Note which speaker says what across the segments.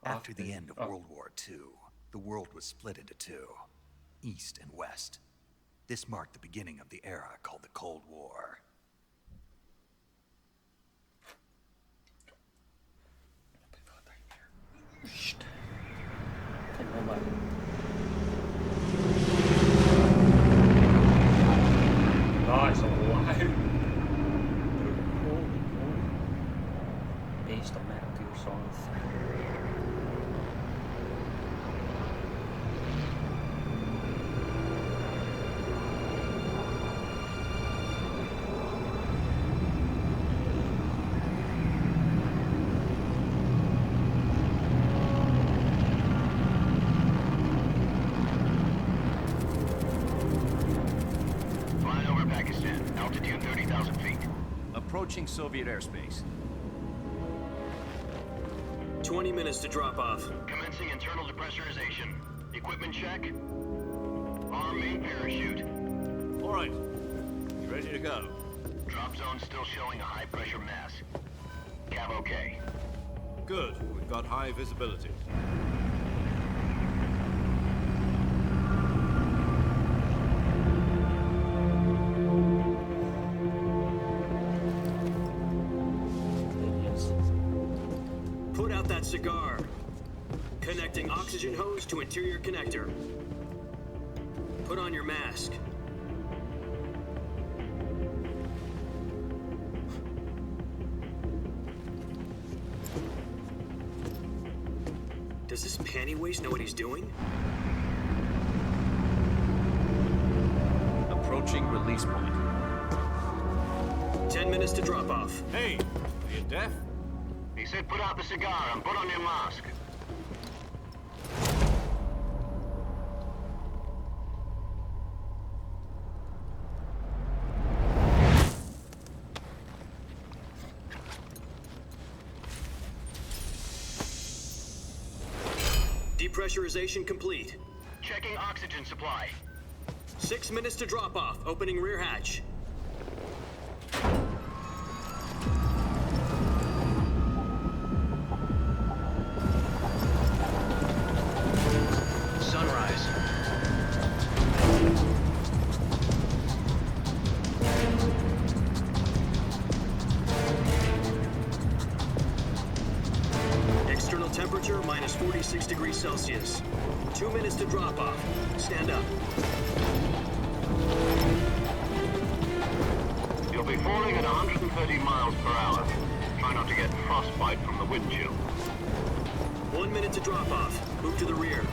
Speaker 1: After the end of World War II, the world was split into two, East and West. This marked the beginning of the era called the Cold War.
Speaker 2: Nice, alright. Based on Metal Gear Solid 3.
Speaker 3: Approaching Soviet airspace.
Speaker 4: 20 minutes to drop off.
Speaker 5: Commencing internal depressurization. Equipment check. Arm main parachute.
Speaker 3: All right. You ready to go?
Speaker 5: Drop zone still showing a high pressure mass. Cav okay.
Speaker 3: Good. We've got high visibility.
Speaker 4: Put out that cigar. Connecting oxygen hose to interior connector. Put on your mask. Does this panty waste know what he's doing?
Speaker 3: Approaching release point.
Speaker 4: 10 minutes to drop off.
Speaker 3: Hey, are you deaf?
Speaker 5: He said put out the cigar and put on your mask.
Speaker 4: Depressurization complete.
Speaker 5: Checking oxygen supply.
Speaker 4: 6 minutes to drop off. Opening rear hatch.
Speaker 5: Sunrise.
Speaker 4: External temperature minus 46 degrees Celsius. 2 minutes to drop off. Stand up.
Speaker 5: You'll be falling at 130 miles per hour. Try not to get frostbite from the wind chill.
Speaker 4: 1 minute to drop off. Move to the rear.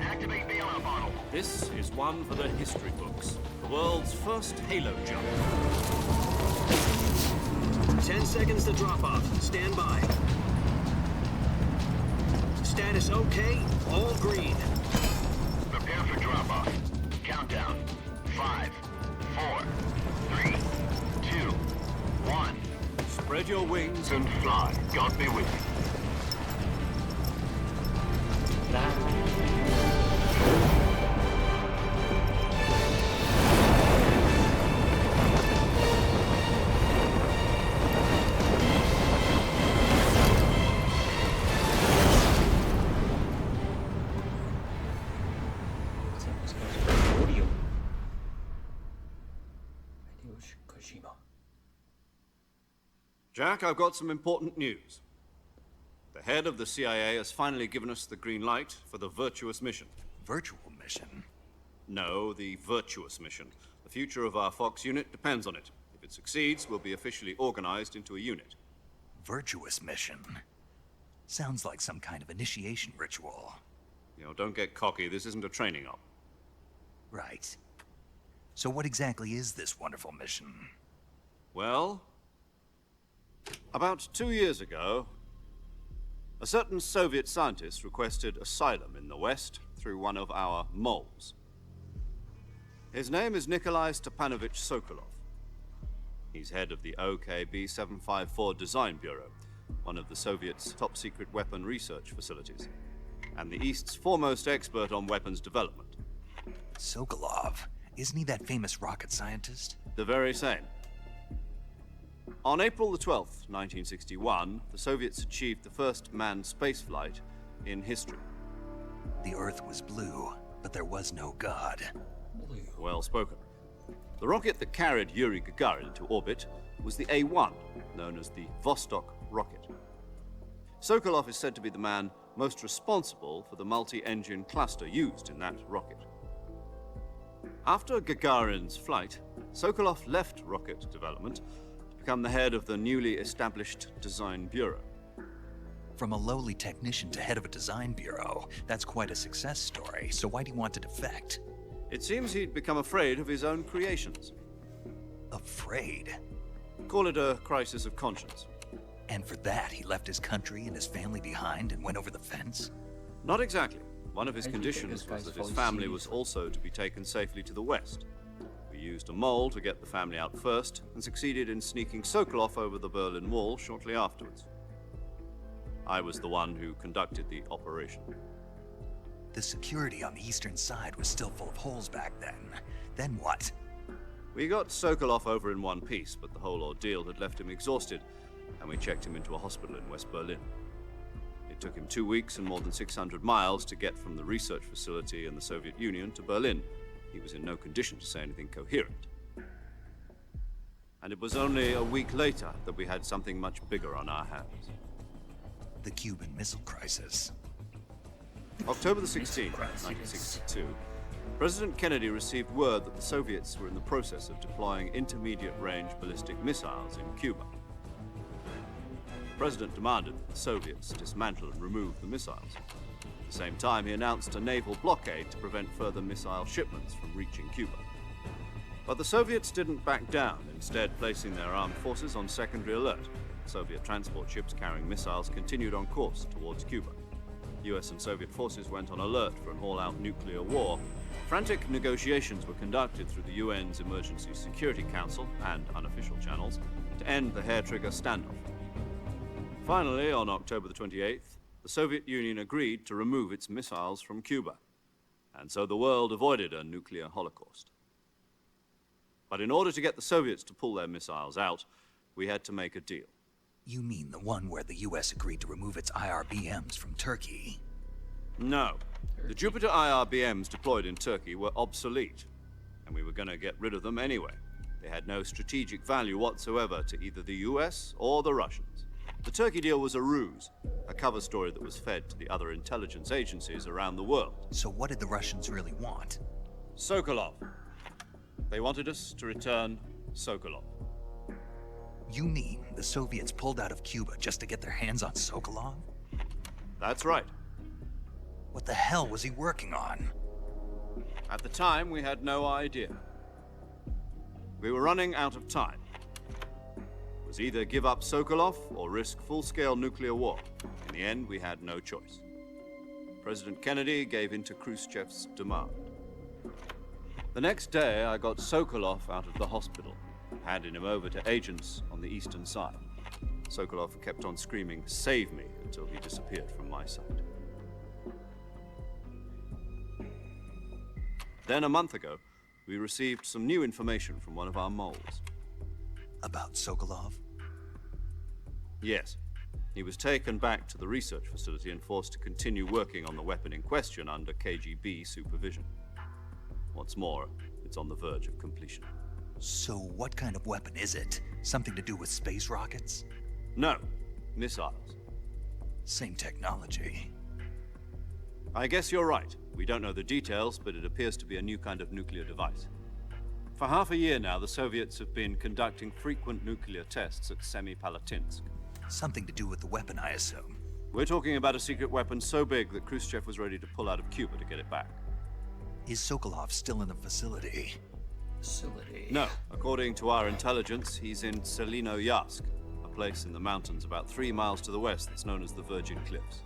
Speaker 5: Activate the alarm bottle.
Speaker 3: This is one for the history books. The world's first halo jump.
Speaker 4: 10 seconds to drop off. Stand by. Status okay. All green.
Speaker 5: Prepare for drop-off. Countdown. 5, 4, 3, 2, 1.
Speaker 3: Spread your wings
Speaker 5: And fly. God be with you.
Speaker 2: Audio. Hideo Kojima.
Speaker 3: Jack, I've got some important news. The head of the CIA has finally given us the green light for the virtuous mission.
Speaker 1: Virtual mission?
Speaker 3: No, the virtuous mission. The future of our Fox unit depends on it. If it succeeds, we'll be officially organized into a unit.
Speaker 1: Virtuous mission? Sounds like some kind of initiation ritual.
Speaker 3: You know, don't get cocky. This isn't a training op.
Speaker 1: Right. So what exactly is this wonderful mission?
Speaker 3: Well, about 2 years ago, a certain Soviet scientist requested asylum in the West through one of our moles. His name is Nikolai Stepanovich Sokolov. He's head of the OKB 754 Design Bureau, one of the Soviets' top-secret weapon research facilities, and the East's foremost expert on weapons development.
Speaker 1: Sokolov? Isn't he that famous rocket scientist?
Speaker 3: The very same. On April the 12th, 1961, the Soviets achieved the first manned spaceflight in history.
Speaker 1: The Earth was blue, but there was no God.
Speaker 3: Well spoken. The rocket that carried Yuri Gagarin into orbit was the A-1, known as the Vostok rocket. Sokolov is said to be the man most responsible for the multi-engine cluster used in that rocket. After Gagarin's flight, Sokolov left rocket development to become the head of the newly established Design Bureau.
Speaker 1: From a lowly technician to head of a design bureau, that's quite a success story, so why do you want to defect?
Speaker 3: It seems he'd become afraid of his own creations.
Speaker 1: Afraid?
Speaker 3: Call it a crisis of conscience.
Speaker 1: And for that, he left his country and his family behind and went over the fence?
Speaker 3: Not exactly. One of his
Speaker 2: I do think
Speaker 3: conditions
Speaker 2: this
Speaker 3: was
Speaker 2: guy's
Speaker 3: that his
Speaker 2: fully
Speaker 3: family
Speaker 2: serious.
Speaker 3: was also to be taken safely to the west. We used a mole to get the family out first and succeeded in sneaking Sokolov over the Berlin Wall shortly afterwards. I was the one who conducted the operation.
Speaker 1: The security on the eastern side was still full of holes back then. Then what?
Speaker 3: We got Sokolov over in one piece, but the whole ordeal had left him exhausted, and we checked him into a hospital in West Berlin. It took him 2 weeks and more than 600 miles to get from the research facility in the Soviet Union to Berlin. He was in no condition to say anything coherent. And it was only a week later that we had something much bigger on our hands.
Speaker 1: The Cuban Missile Crisis.
Speaker 3: October the 16th, 1962, President Kennedy received word that the Soviets were in the process of deploying intermediate-range ballistic missiles in Cuba. The president demanded that the Soviets dismantle and remove the missiles. At the same time, he announced a naval blockade to prevent further missile shipments from reaching Cuba. But the Soviets didn't back down, instead placing their armed forces on secondary alert. Soviet transport ships carrying missiles continued on course towards Cuba. US and Soviet forces went on alert for an all-out nuclear war. Frantic negotiations were conducted through the UN's Emergency Security Council and unofficial channels to end the hair-trigger standoff. Finally, on October the 28th, the Soviet Union agreed to remove its missiles from Cuba, and so the world avoided a nuclear holocaust. But in order to get the Soviets to pull their missiles out, we had to make a deal.
Speaker 1: You mean the one where the US agreed to remove its IRBMs from Turkey?
Speaker 3: No. The Jupiter IRBMs deployed in Turkey were obsolete, and we were going to get rid of them anyway. They had no strategic value whatsoever to either the US or the Russians. The Turkey deal was a ruse, a cover story that was fed to the other intelligence agencies around the world.
Speaker 1: So what did the Russians really want?
Speaker 3: Sokolov. They wanted us to return Sokolov.
Speaker 1: You mean the Soviets pulled out of Cuba just to get their hands on Sokolov?
Speaker 3: That's right.
Speaker 1: What the hell was he working on?
Speaker 3: At the time, we had no idea. We were running out of time. It was either give up Sokolov or risk full-scale nuclear war. In the end, we had no choice. President Kennedy gave in to Khrushchev's demand. The next day, I got Sokolov out of the hospital, handing him over to agents on the eastern side. Sokolov kept on screaming, "Save me," until he disappeared from my sight. Then, a month ago, we received some new information from one of our moles.
Speaker 1: About Sokolov?
Speaker 3: Yes. He was taken back to the research facility and forced to continue working on the weapon in question under KGB supervision. What's more, it's on the verge of completion.
Speaker 1: So what kind of weapon is it? Something to do with space rockets?
Speaker 3: No, missiles.
Speaker 1: Same technology.
Speaker 3: I guess you're right. We don't know the details, but it appears to be a new kind of nuclear device. For half a year now, the Soviets have been conducting frequent nuclear tests at Semipalatinsk.
Speaker 1: Something to do with the weapon, I assume.
Speaker 3: We're talking about a secret weapon so big that Khrushchev was ready to pull out of Cuba to get it back.
Speaker 1: Is Sokolov still in the facility?
Speaker 3: No. According to our intelligence, he's in Selinoyarsk, a place in the mountains about 3 miles to the west that's known as the Virgin Cliffs.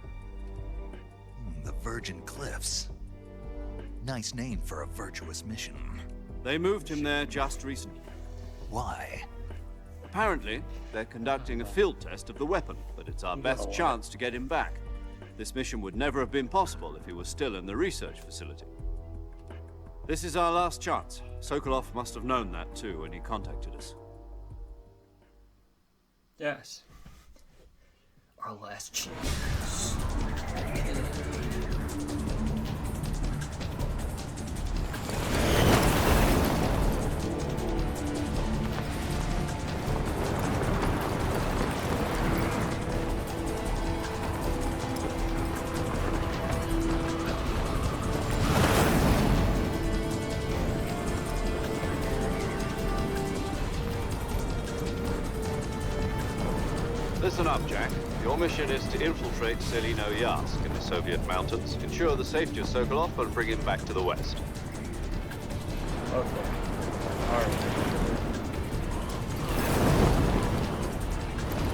Speaker 1: The Virgin Cliffs. Nice name for a virtuous mission.
Speaker 3: They moved him there just recently.
Speaker 1: Why?
Speaker 3: Apparently, they're conducting a field test of the weapon, but it's our best chance to get him back. This mission would never have been possible if he was still in the research facility. This is our last chance. Sokolov must have known that too when he contacted us.
Speaker 2: Yes. Our last chance.
Speaker 3: Listen up, Jack. Your mission is to infiltrate Selino-Yarsk in the Soviet mountains, ensure the safety of Sokolov, and bring him back to the west.
Speaker 2: Okay. Alright.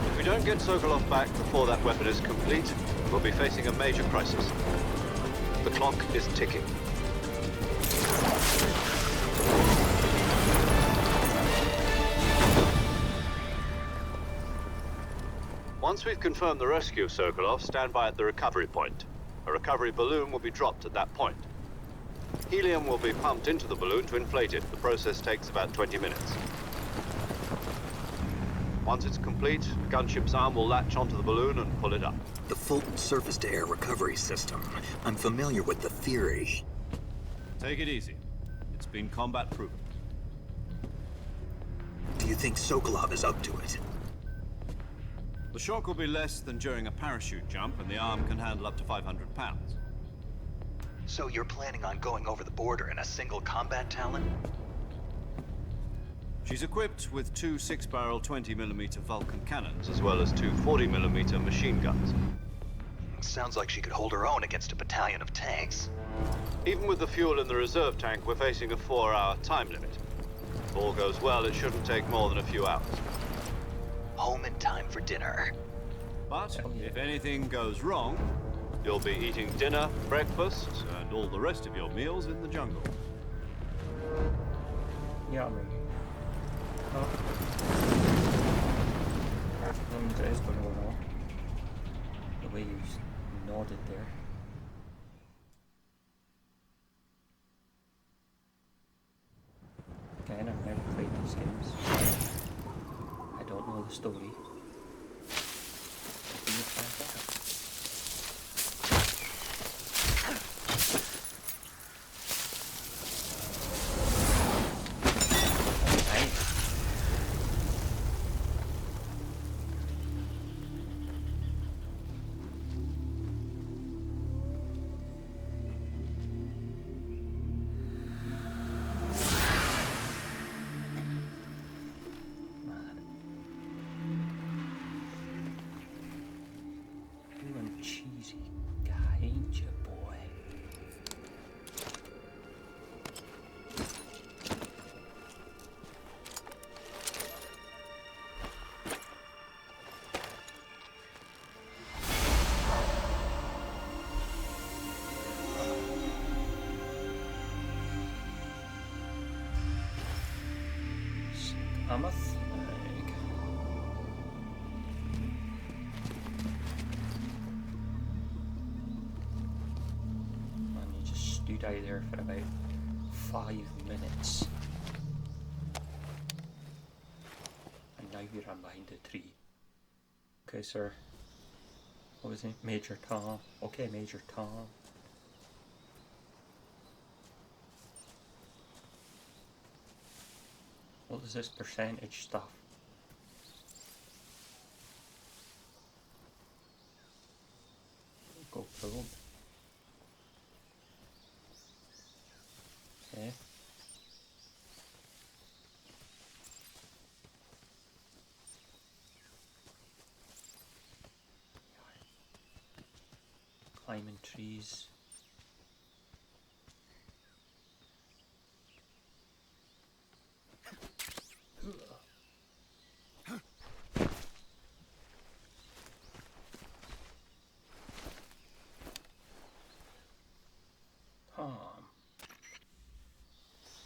Speaker 3: If we don't get Sokolov back before that weapon is complete, we'll be facing a major crisis. The clock is ticking. Once we've confirmed the rescue of Sokolov, stand by at the recovery point. A recovery balloon will be dropped at that point. Helium will be pumped into the balloon to inflate it. The process takes about 20 minutes. Once it's complete, the gunship's arm will latch onto the balloon and pull it up.
Speaker 1: The Fulton surface-to-air recovery system. I'm familiar with the theory.
Speaker 3: Take it easy. It's been combat proven.
Speaker 1: Do you think Sokolov is up to it?
Speaker 3: The shock will be less than during a parachute jump, and the arm can handle up to 500 pounds.
Speaker 1: So you're planning on going over the border in a single combat Talon?
Speaker 3: She's equipped with two 6-barrel 20mm Vulcan cannons, as well as two 40mm machine guns.
Speaker 1: Sounds like she could hold her own against a battalion of tanks.
Speaker 3: Even with the fuel in the reserve tank, we're facing a 4-hour time limit. If all goes well, it shouldn't take more than a few hours.
Speaker 1: Home in time for dinner.
Speaker 3: But if anything goes wrong, you'll be eating dinner, breakfast, and all the rest of your meals in the jungle.
Speaker 2: Yummy. Oh. That means it is going to go wrong. The way you nodded there. Again, I've never played these games. I don't know the story. Can you find that? Cheesy guy, ain't you, boy? I'm a thing. Stood out there for about 5 minutes, and now you're behind a tree. Okay, sir. What was it? Major Tom. Okay, Major Tom. What is this percentage stuff? Go probe. Okay. Climbing trees.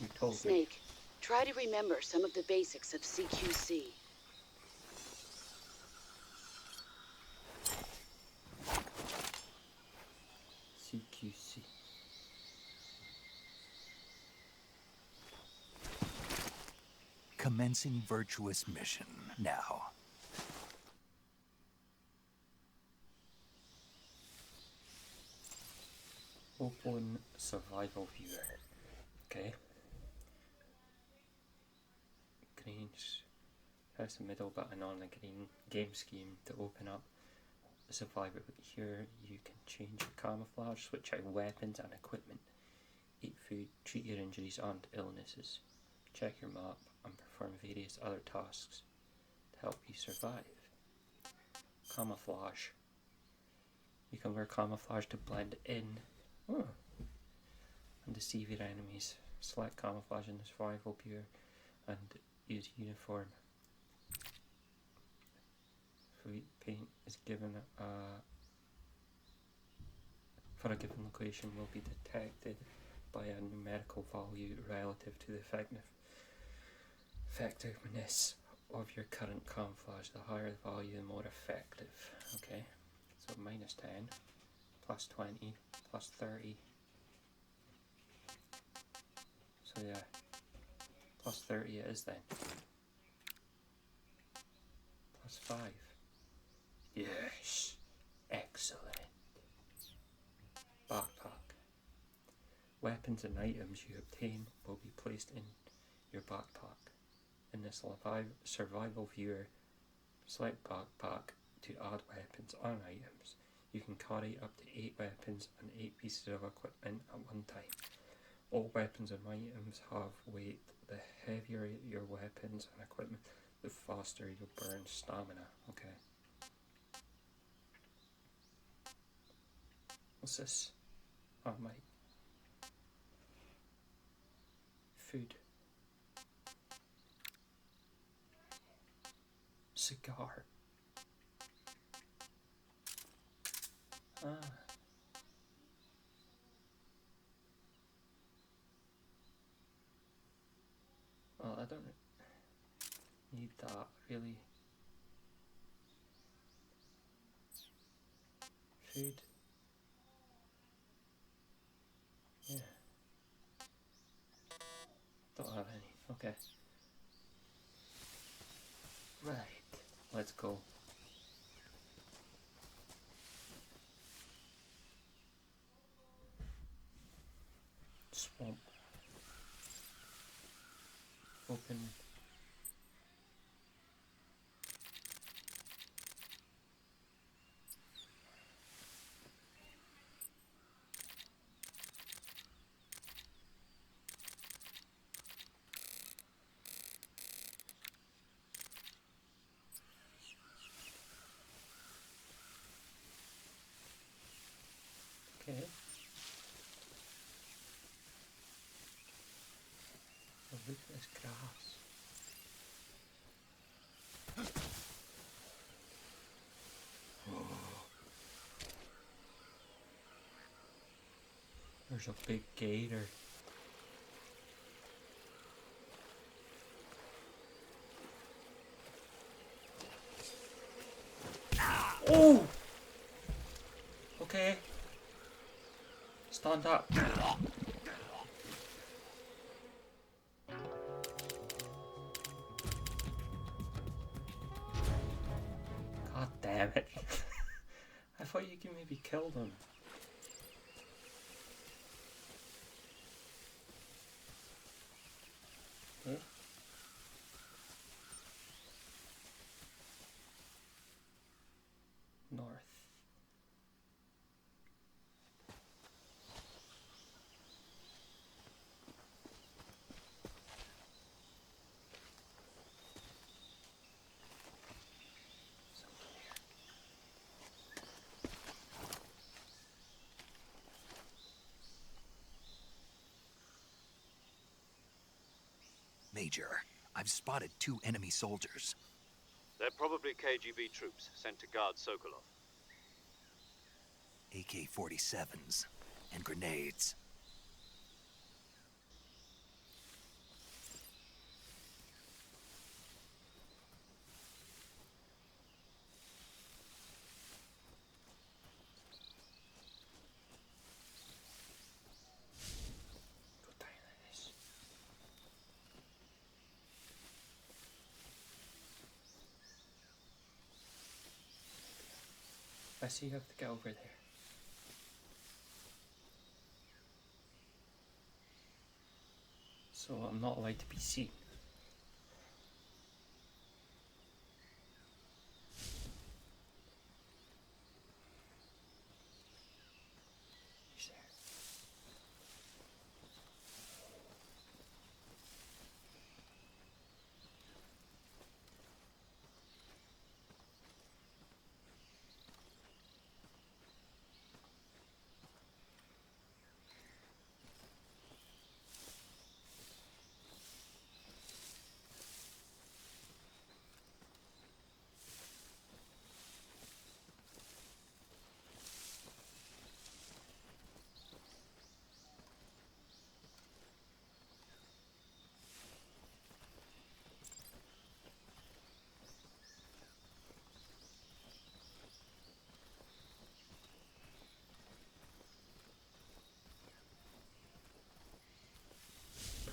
Speaker 2: You told me.
Speaker 6: Snake, try to remember some of the basics of CQC.
Speaker 2: CQC.
Speaker 1: Commencing virtuous mission now.
Speaker 2: Open survival viewer. Okay. Green. Press the middle button on the green game scheme to open up the survivor. Here you can change your camouflage, switch out weapons and equipment, eat food, treat your injuries and illnesses, check your map and perform various other tasks to help you survive. Camouflage. You can wear camouflage to blend in and deceive your enemies. Select camouflage in the survival viewer and use uniform. Paint is given for a given location will be detected by a numerical value relative to the effectiveness of your current camouflage. The higher the value, the more effective. Okay, so minus 10, plus 20, plus 30. So yeah, plus 30 it is then. Plus 5. Yes, excellent. Backpack. Weapons and items you obtain will be placed in your backpack. In the survival viewer, select backpack to add weapons and items. You can carry up to 8 weapons and 8 pieces of equipment at one time. All weapons and items have weight. The heavier your weapons and equipment, the faster you burn stamina. Okay. What's this? Oh, my food. Cigar. Ah. Well, I don't need that really. Food. Yeah. Don't have any. Okay. Right. Let's go. Swamp. Open. Okay. Oh, look at this grass. There's a big gator. Oh! Okay. Stand up. God damn it. I thought you could maybe kill them. Okay. North.
Speaker 1: Major, I've spotted 2 enemy soldiers.
Speaker 3: They're probably KGB troops sent to guard Sokolov.
Speaker 1: AK-47s and grenades.
Speaker 2: I see you have to get over there. So I'm not allowed to be seen. He's there.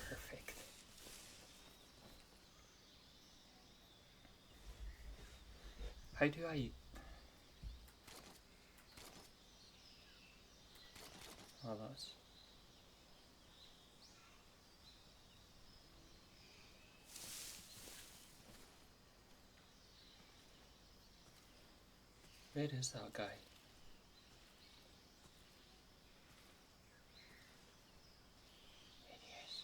Speaker 2: Perfect. How do I... Oh, that's... Where is that guy? There he is.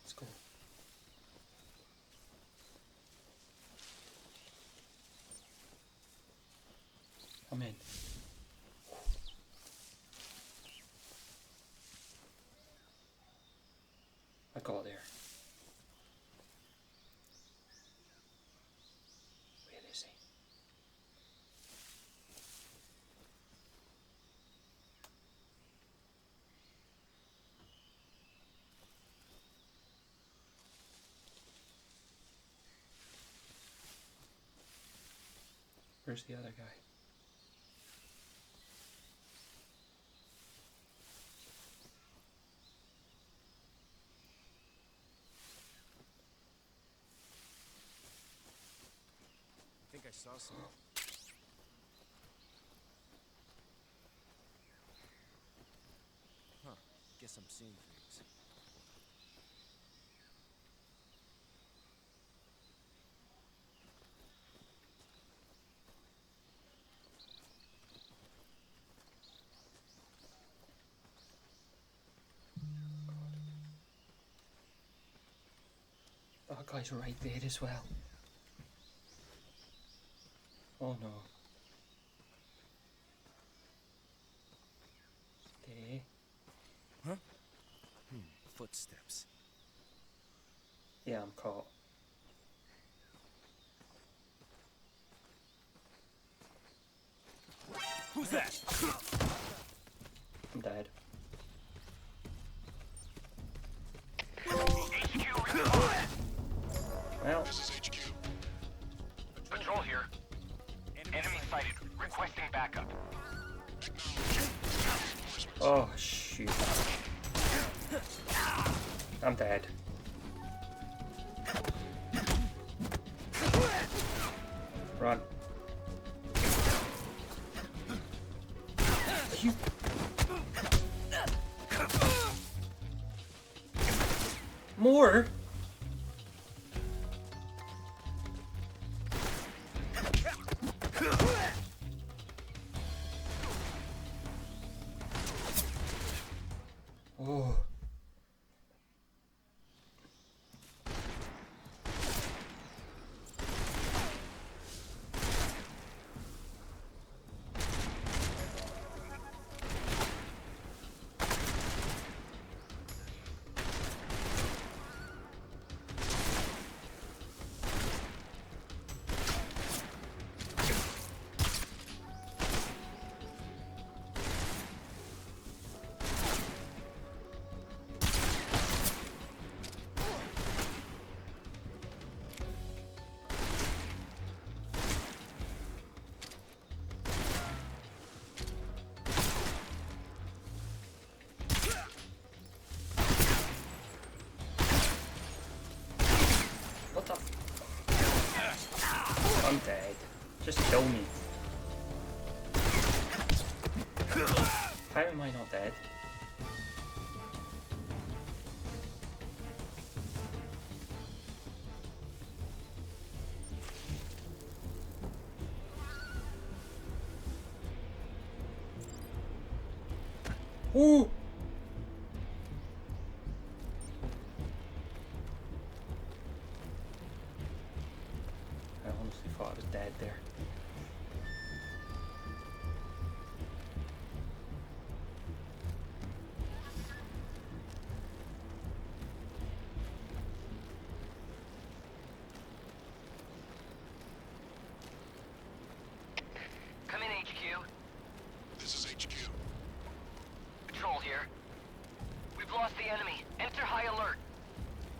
Speaker 2: Let's go. Come in. I got there. Where is he? Where's the other guy?
Speaker 7: I think I saw some. Huh. Guess I'm seeing things.
Speaker 2: That guy's right there as well. Oh no. There.
Speaker 7: Huh? Footsteps.
Speaker 2: Yeah, I'm caught.
Speaker 7: Who's that?
Speaker 2: I'm dead. Well,
Speaker 5: This is HQ. Patrol here. Enemy sighted. Requesting backup.
Speaker 2: oh shoot. I'm dead. Run. You... More? Oh. What the f- I'm dead. Just kill me. How am I not dead? Ooh! I honestly thought I was dead there.
Speaker 5: Come in, HQ.
Speaker 8: This is HQ.
Speaker 5: Patrol here. We've lost the enemy. Enter high alert.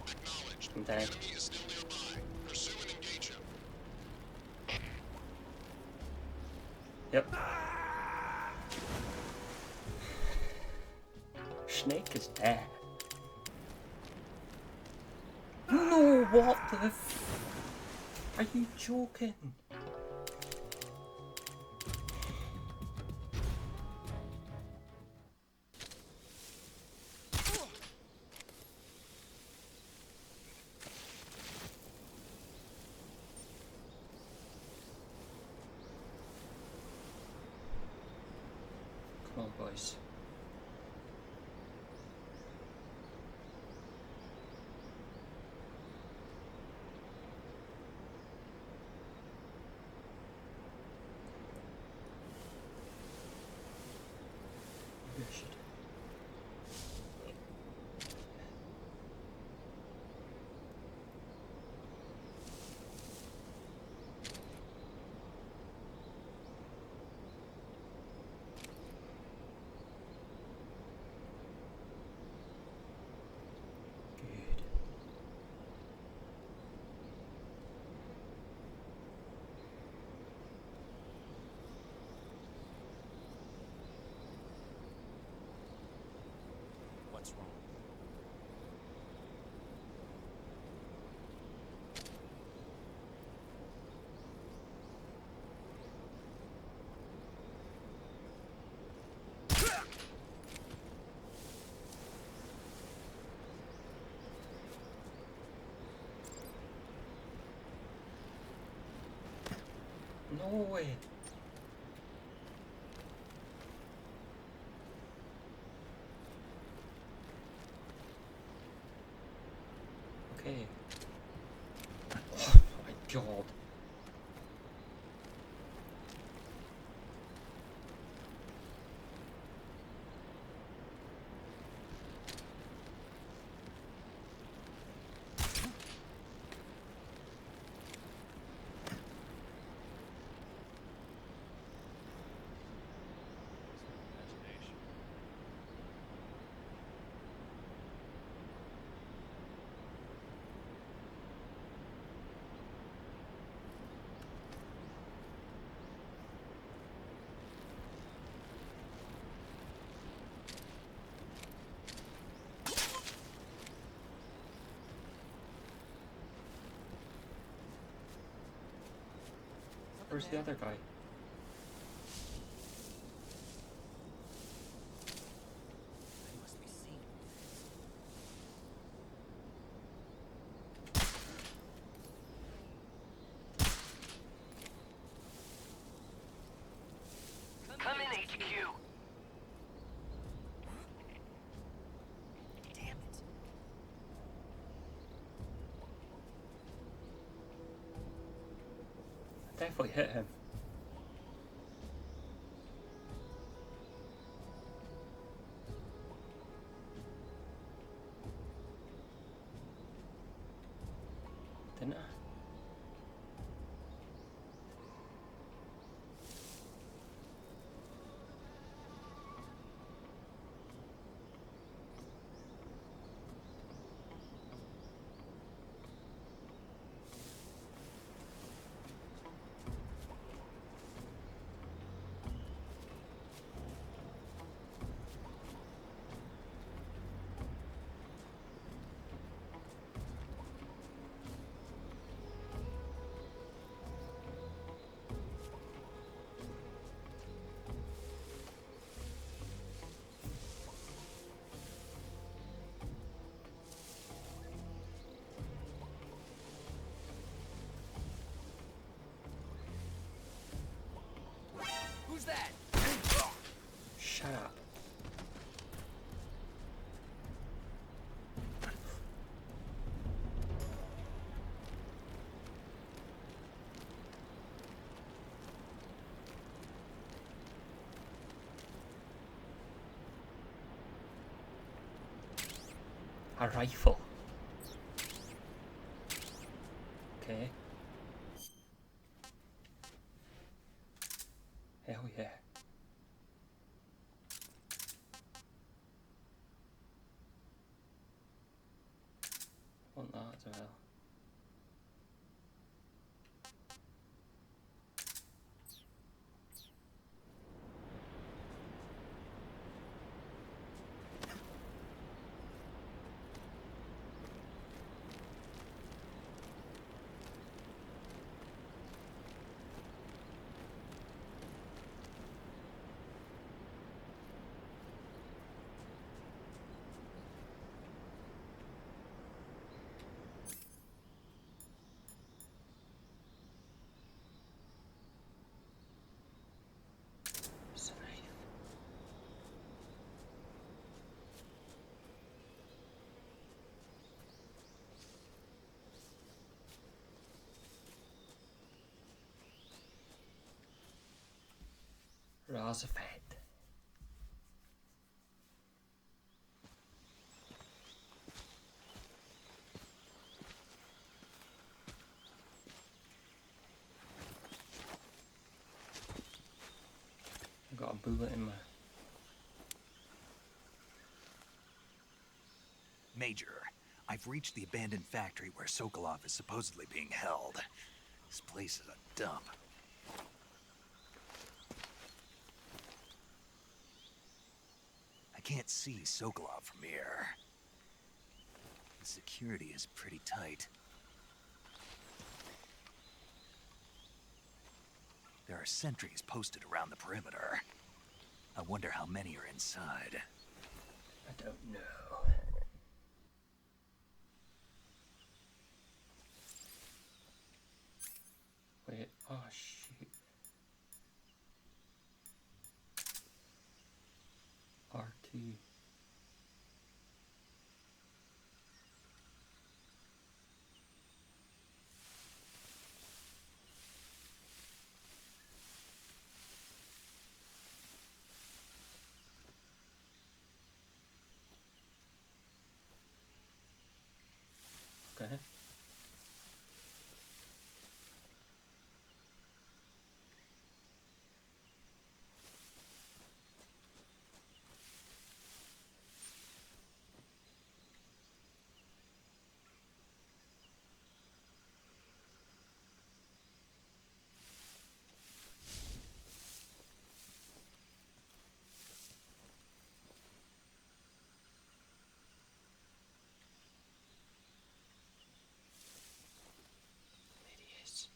Speaker 8: Acknowledged.
Speaker 2: I'm
Speaker 8: The
Speaker 2: dead.
Speaker 8: enemy is still nearby. Pursue and engage him.
Speaker 2: Yep. Snake is dead. No, what the f... Are you joking? Come on, boys. Maybe I should. Good.
Speaker 7: What's wrong?
Speaker 2: No way. Okay. Oh my god. Where's the other guy?
Speaker 7: I must be seeing
Speaker 5: Come in, HQ.
Speaker 7: Damn it.
Speaker 2: I definitely hit him. Didn't I?
Speaker 7: Who's that?
Speaker 2: Shut up. A rifle. Okay. Hell yeah. Want that as well. It's a knife. Razafet. I got a bullet in my...
Speaker 1: Major, I've reached the abandoned factory where Sokolov is supposedly being held. This place is a dump. I can't see Sokolov from here. The security is pretty tight. There are sentries posted around the perimeter. I wonder how many are inside.
Speaker 2: I don't know. Wait, oh shoot. R2. Okay. There he is.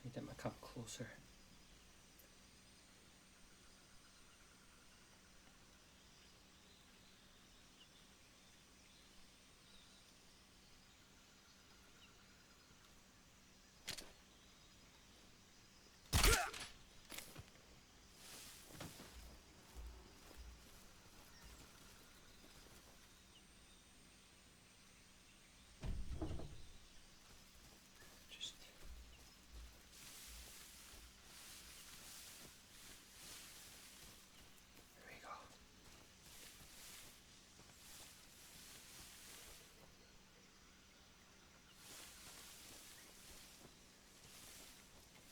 Speaker 2: Need him to come closer. Just there we go.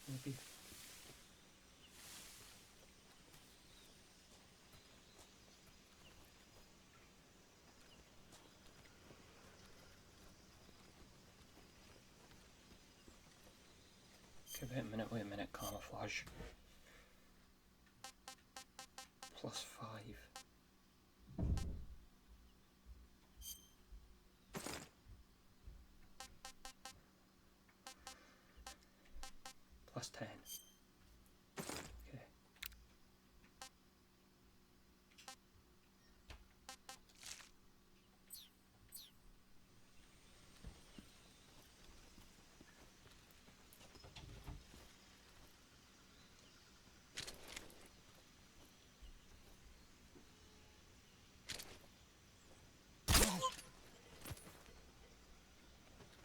Speaker 2: Maybe. Okay, wait a minute, camouflage. +5. plus 10. Okay.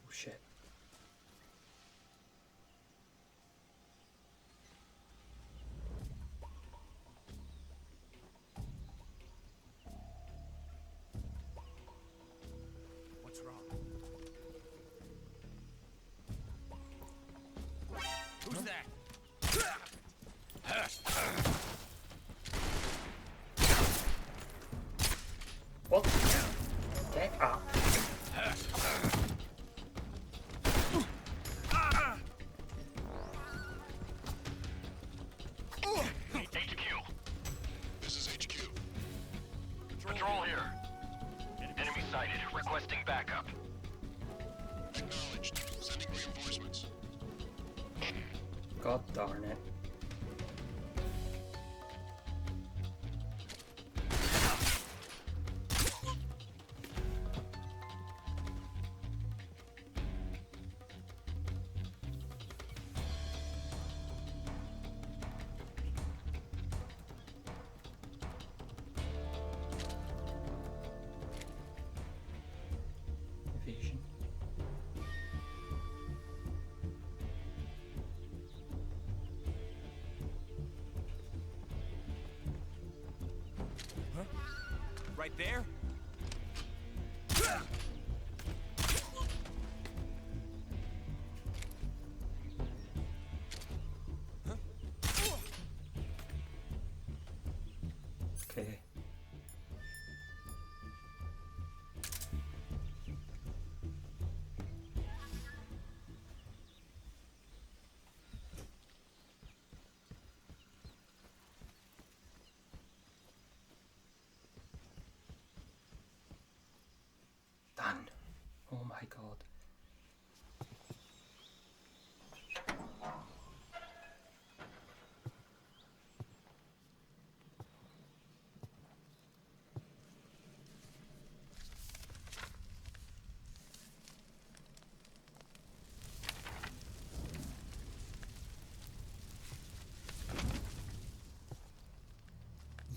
Speaker 2: Oh shit.
Speaker 7: What's wrong? Who's that?
Speaker 2: What? Get up.
Speaker 5: HQ.
Speaker 8: This is HQ.
Speaker 5: Patrol here. Enemy sighted. Requesting backup.
Speaker 8: Acknowledged. Sending reinforcements.
Speaker 2: God darn it. Evasion.
Speaker 7: Right there?
Speaker 2: Okay. Done. Oh my god.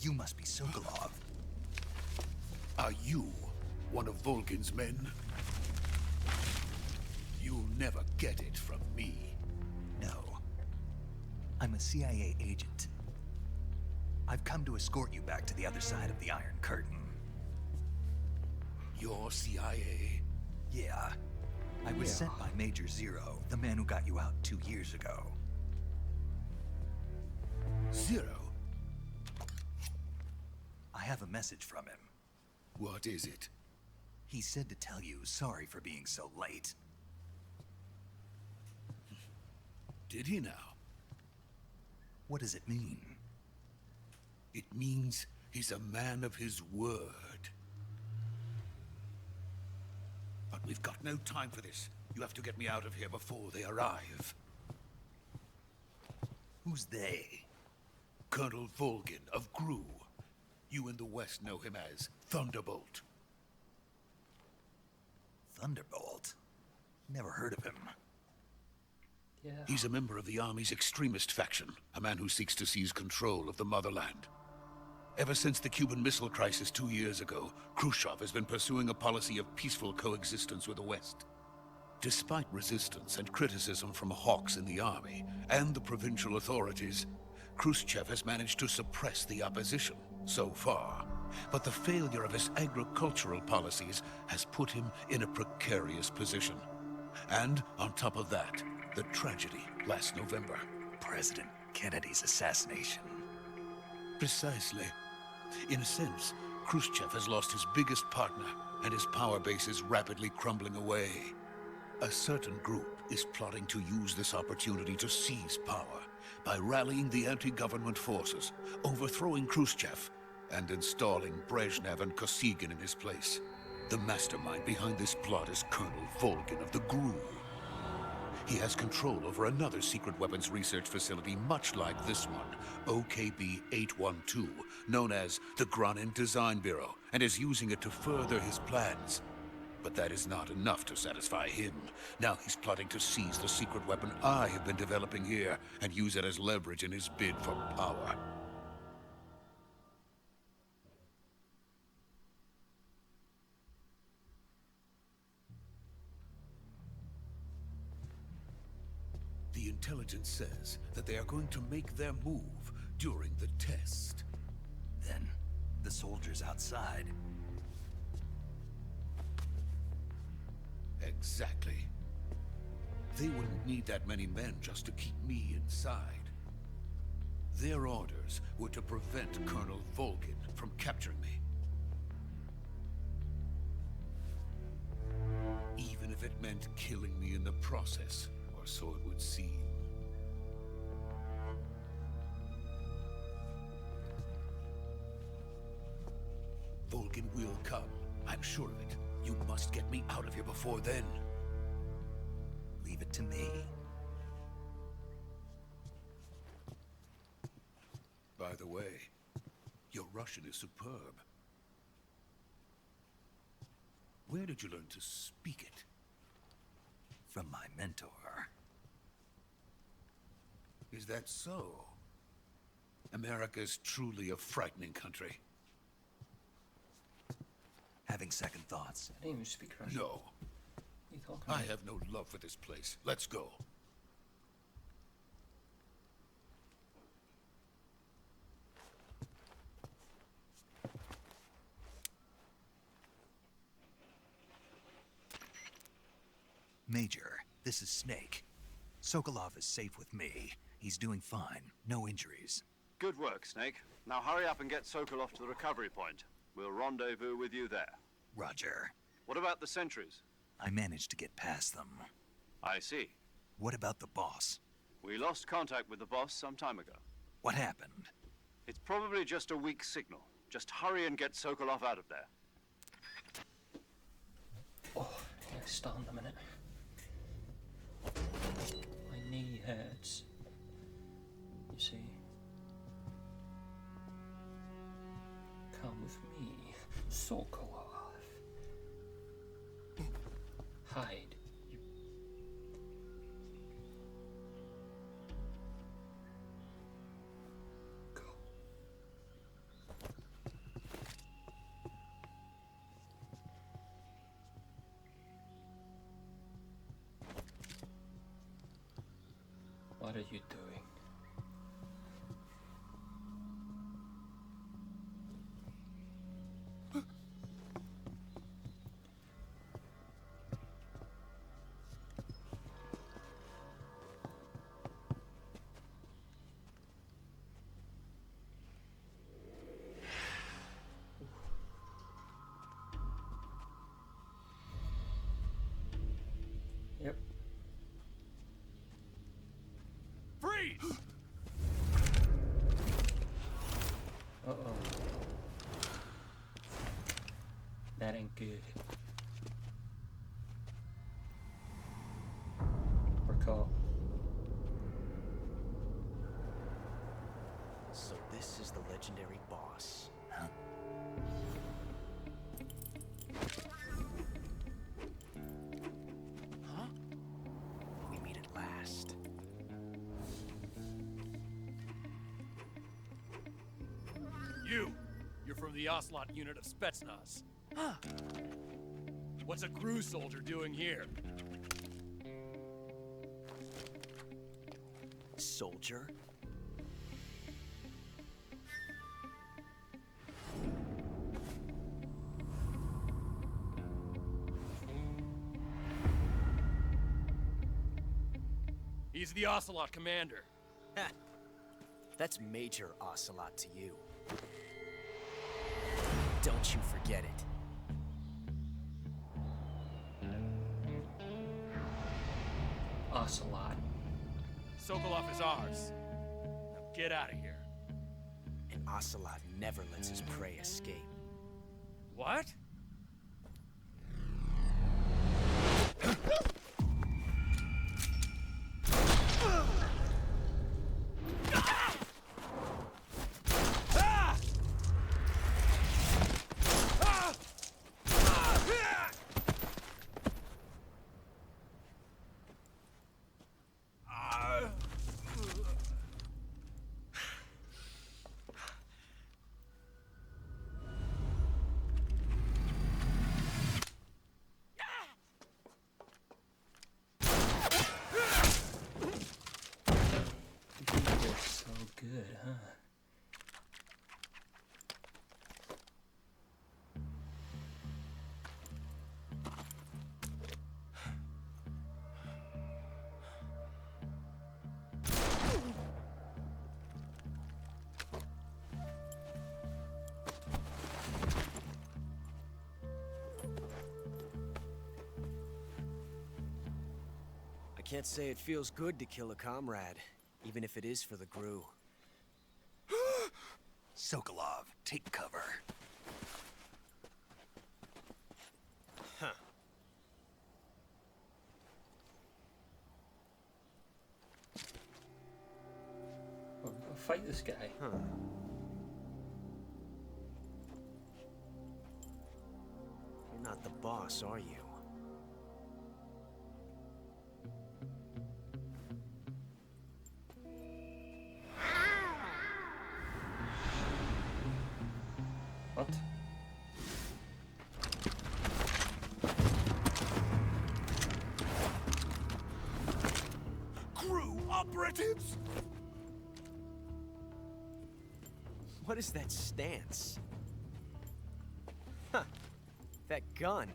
Speaker 1: You must be Sokolov.
Speaker 9: Are you one of Volgin's men? You'll never get it from me.
Speaker 1: No. I'm a CIA agent. I've come to escort you back to the other side of the Iron Curtain.
Speaker 9: You're CIA?
Speaker 1: Yeah. I was sent by Major Zero, the man who got you out 2 years ago.
Speaker 9: Zero?
Speaker 1: I have a message from him.
Speaker 9: What is it?
Speaker 1: He said to tell you sorry for being so late.
Speaker 9: Did he now?
Speaker 1: What does it mean?
Speaker 9: It means he's a man of his word. But we've got no time for this. You have to get me out of here before they arrive.
Speaker 1: Who's they?
Speaker 9: Colonel Volgin of GRU. You in the West know him as Thunderbolt.
Speaker 1: Thunderbolt? Never heard of him.
Speaker 2: Yeah.
Speaker 9: He's a member of the Army's extremist faction, a man who seeks to seize control of the motherland. Ever since the Cuban Missile Crisis 2 years ago, Khrushchev has been pursuing a policy of peaceful coexistence with the West. Despite resistance and criticism from hawks in the army and the provincial authorities, Khrushchev has managed to suppress the opposition so far. But the failure of his agricultural policies has put him in a precarious position. And on top of that, the tragedy last November.
Speaker 1: President Kennedy's assassination.
Speaker 9: Precisely. In a sense, Khrushchev has lost his biggest partner, and his power base is rapidly crumbling away. A certain group is plotting to use this opportunity to seize power by rallying the anti-government forces, overthrowing Khrushchev, and installing Brezhnev and Kosygin in his place. The mastermind behind this plot is Colonel Volgin of the GRU. He has control over another secret weapons research facility much like this one, OKB-812, known as the Granin Design Bureau, and is using it to further his plans. But that is not enough to satisfy him. Now he's plotting to seize the secret weapon I have been developing here and use it as leverage in his bid for power. The intelligence says that they are going to make their move during the test.
Speaker 1: Then, the soldiers outside.
Speaker 9: Exactly. They wouldn't need that many men just to keep me inside. Their orders were to prevent Colonel Volgin from capturing me. Even if it meant killing me in the process, or so it would seem. Volgin will come. I'm sure of it. You must get me out of here before then.
Speaker 1: Leave it to me.
Speaker 9: By the way, your Russian is superb. Where did you learn to speak it?
Speaker 1: From my mentor.
Speaker 9: Is that so? America's truly a frightening country.
Speaker 1: Having second thoughts.
Speaker 2: I didn't even speak Russian.
Speaker 9: No.
Speaker 2: What are you talking
Speaker 9: I
Speaker 2: about?
Speaker 9: have no love for this place. Let's go.
Speaker 1: Major, this is Snake. Sokolov is safe with me. He's doing fine. No injuries.
Speaker 3: Good work, Snake. Now hurry up and get Sokolov to the recovery point. We'll rendezvous with you there.
Speaker 1: Roger.
Speaker 3: What about the sentries?
Speaker 1: I managed to get past them.
Speaker 3: I see.
Speaker 1: What about the boss?
Speaker 3: We lost contact with the boss some time ago.
Speaker 1: What happened?
Speaker 3: It's probably just a weak signal. Just hurry and get Sokolov out of there.
Speaker 2: Oh, yeah, stand a minute. My knee hurts. You see? Come with me, Sokolov. Hide. You... Go. What are you doing? Yep.
Speaker 7: Freeze!
Speaker 2: Uh-oh. That ain't good. We're caught.
Speaker 4: So this is the legendary boss.
Speaker 1: Huh?
Speaker 4: Huh? We meet at last.
Speaker 7: You're from the Ocelot unit of Spetsnaz.
Speaker 4: Huh.
Speaker 7: What's a crew soldier doing here?
Speaker 4: Soldier?
Speaker 7: He's the Ocelot commander.
Speaker 4: Heh. That's Major Ocelot to you. Don't you forget it.
Speaker 2: Ocelot.
Speaker 7: Sokolov is ours. Now get out of here.
Speaker 4: And Ocelot never lets his prey escape.
Speaker 7: What?
Speaker 2: good, huh?
Speaker 10: I can't say it feels good to kill a comrade, even if it is for the GRU.
Speaker 1: Sokolov, take cover.
Speaker 10: Huh.
Speaker 2: Well, we've got to fight this guy.
Speaker 10: Huh. You're not the boss, are you?
Speaker 2: What?
Speaker 1: GRU operatives!
Speaker 10: What is that stance? Huh. That gun.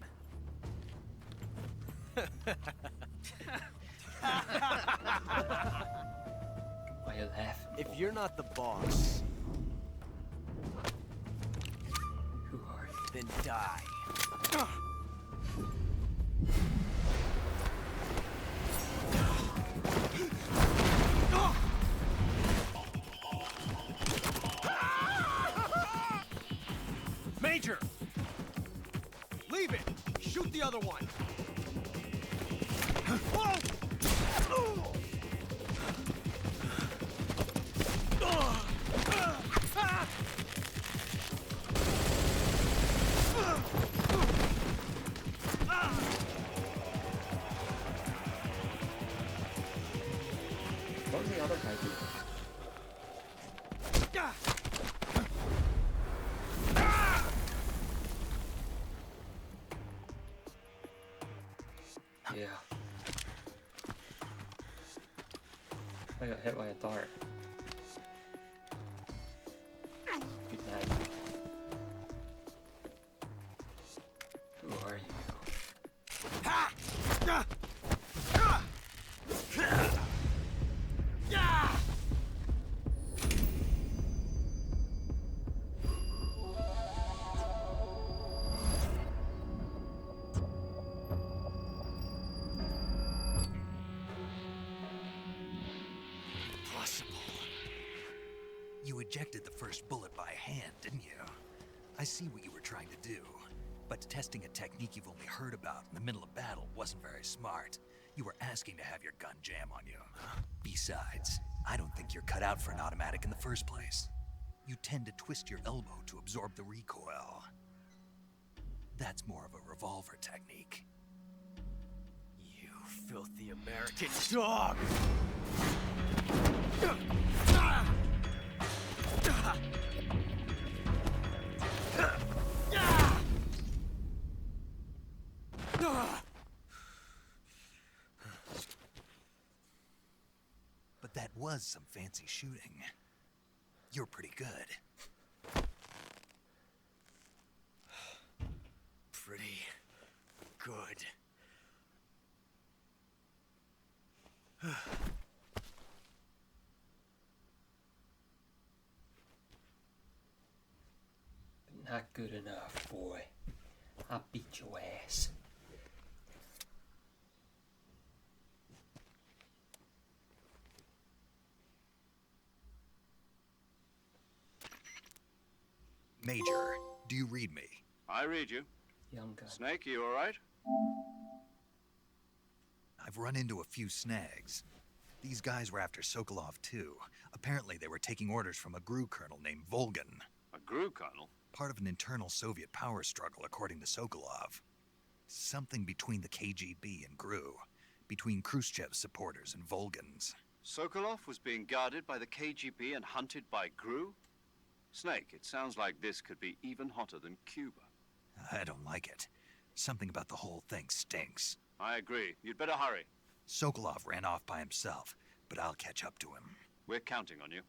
Speaker 2: Why are you laughing?
Speaker 10: If you're not the boss,
Speaker 2: Who are you?
Speaker 10: then die.
Speaker 11: Major! Leave it! Shoot the other one!
Speaker 2: What did the other guy do? Yeah. I got hit by a dart. Good night. Who are you?
Speaker 1: Impossible. You ejected the first bullet by hand, didn't you? I see what you were trying to do, but testing a technique you've only heard about in the middle of battle wasn't very smart. You were asking to have your gun jam on you. Besides, I don't think you're cut out for an automatic in the first place. You tend to twist your elbow to absorb the recoil. That's more of a revolver technique.
Speaker 10: You filthy American dog!
Speaker 1: But that was some fancy shooting. You're pretty good.
Speaker 10: Pretty good.
Speaker 2: Not good enough, boy. I'll beat your ass.
Speaker 1: Major, do you read me?
Speaker 3: I read you.
Speaker 2: Young guy.
Speaker 3: Snake, you all right?
Speaker 1: I've run into a few snags. These guys were after Sokolov too. Apparently they were taking orders from a GRU colonel named Volgan.
Speaker 3: A GRU colonel?
Speaker 1: Part of an internal Soviet power struggle, according to Sokolov. Something between the KGB and GRU. Between Khrushchev's supporters and Volgan's.
Speaker 3: Sokolov was being guarded by the KGB and hunted by GRU? Snake, it sounds like this could be even hotter than Cuba.
Speaker 1: I don't like it. Something about the whole thing stinks.
Speaker 3: I agree. You'd better hurry.
Speaker 1: Sokolov ran off by himself, but I'll catch up to him.
Speaker 3: We're counting on you.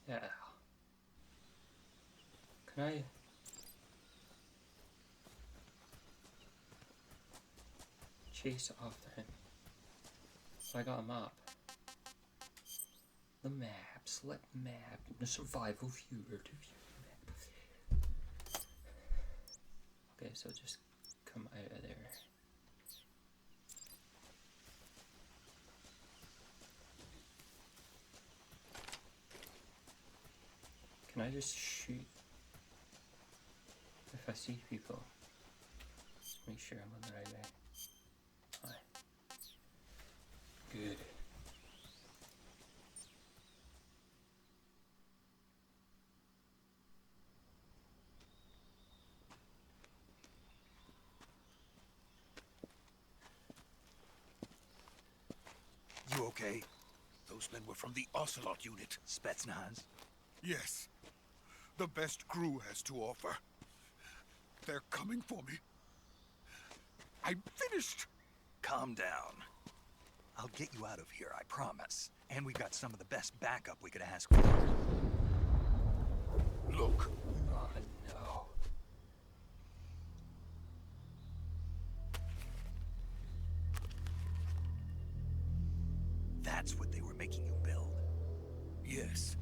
Speaker 2: Yeah. Can I... chase after him? I got a map. The map. Select map. The survival viewer to view the map. Okay, so just come out of there. Can I just shoot if I see people? Just make sure I'm on the right way. Aye. Good.
Speaker 1: You okay?
Speaker 9: Those men were from the Ocelot unit.
Speaker 1: Spetsnaz?
Speaker 9: Yes. The best crew has to offer. They're coming for me. I'm finished.
Speaker 1: Calm down. I'll get you out of here, I promise. And we've got some of the best backup we could ask for.
Speaker 9: Look.
Speaker 2: Oh no.
Speaker 1: That's what they were making you build?
Speaker 9: Yes.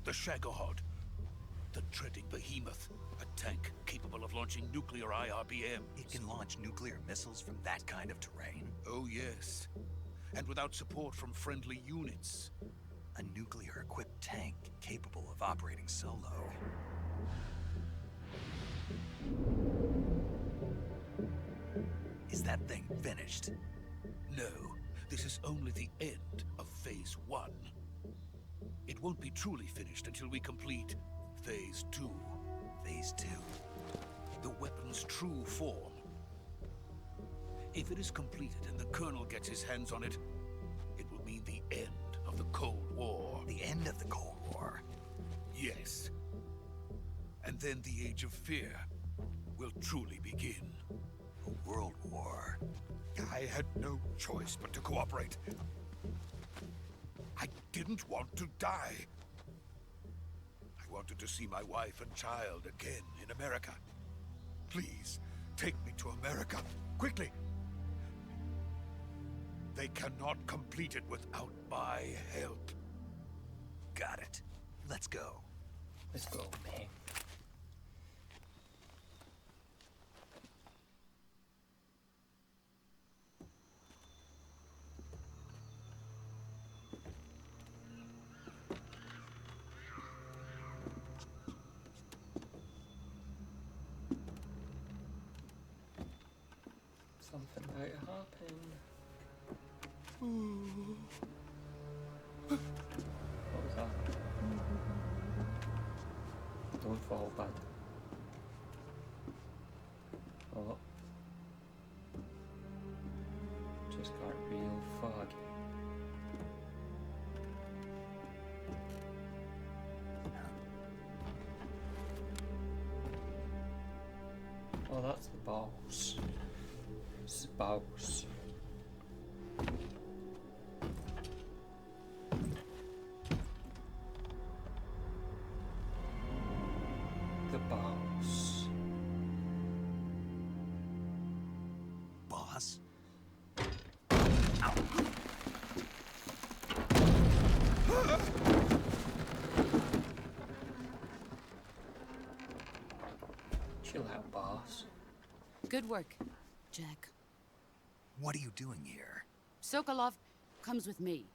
Speaker 9: The Shagohod. The dreaded behemoth. A tank capable of launching nuclear IRBM.
Speaker 1: It can launch nuclear missiles from that kind of terrain?
Speaker 9: Oh, yes. And without support from friendly units.
Speaker 1: A nuclear-equipped tank capable of operating solo. Is that thing finished?
Speaker 9: No. This is only the end of Phase 1. It won't be truly finished until we complete Phase 2.
Speaker 1: Phase 2?
Speaker 9: The weapon's true form. If it is completed and the Colonel gets his hands on it, it will mean the end of the Cold War.
Speaker 1: The end of the Cold War?
Speaker 9: Yes. And then the Age of Fear will truly begin.
Speaker 1: A world war?
Speaker 9: I had no choice but to cooperate. I didn't want to die. I wanted to see my wife and child again in America. Please, take me to America, quickly. They cannot complete it without my help.
Speaker 1: Got it. Let's go.
Speaker 2: Let's go, man. Something about to happen. What was that? Don't fall, bud. Oh. Just got real foggy. Oh, that's the balls. It's the balls. The boss.
Speaker 1: Boss?
Speaker 2: Chill out, boss.
Speaker 6: Good work, Jack.
Speaker 1: What are you doing here?
Speaker 6: Sokolov comes with me.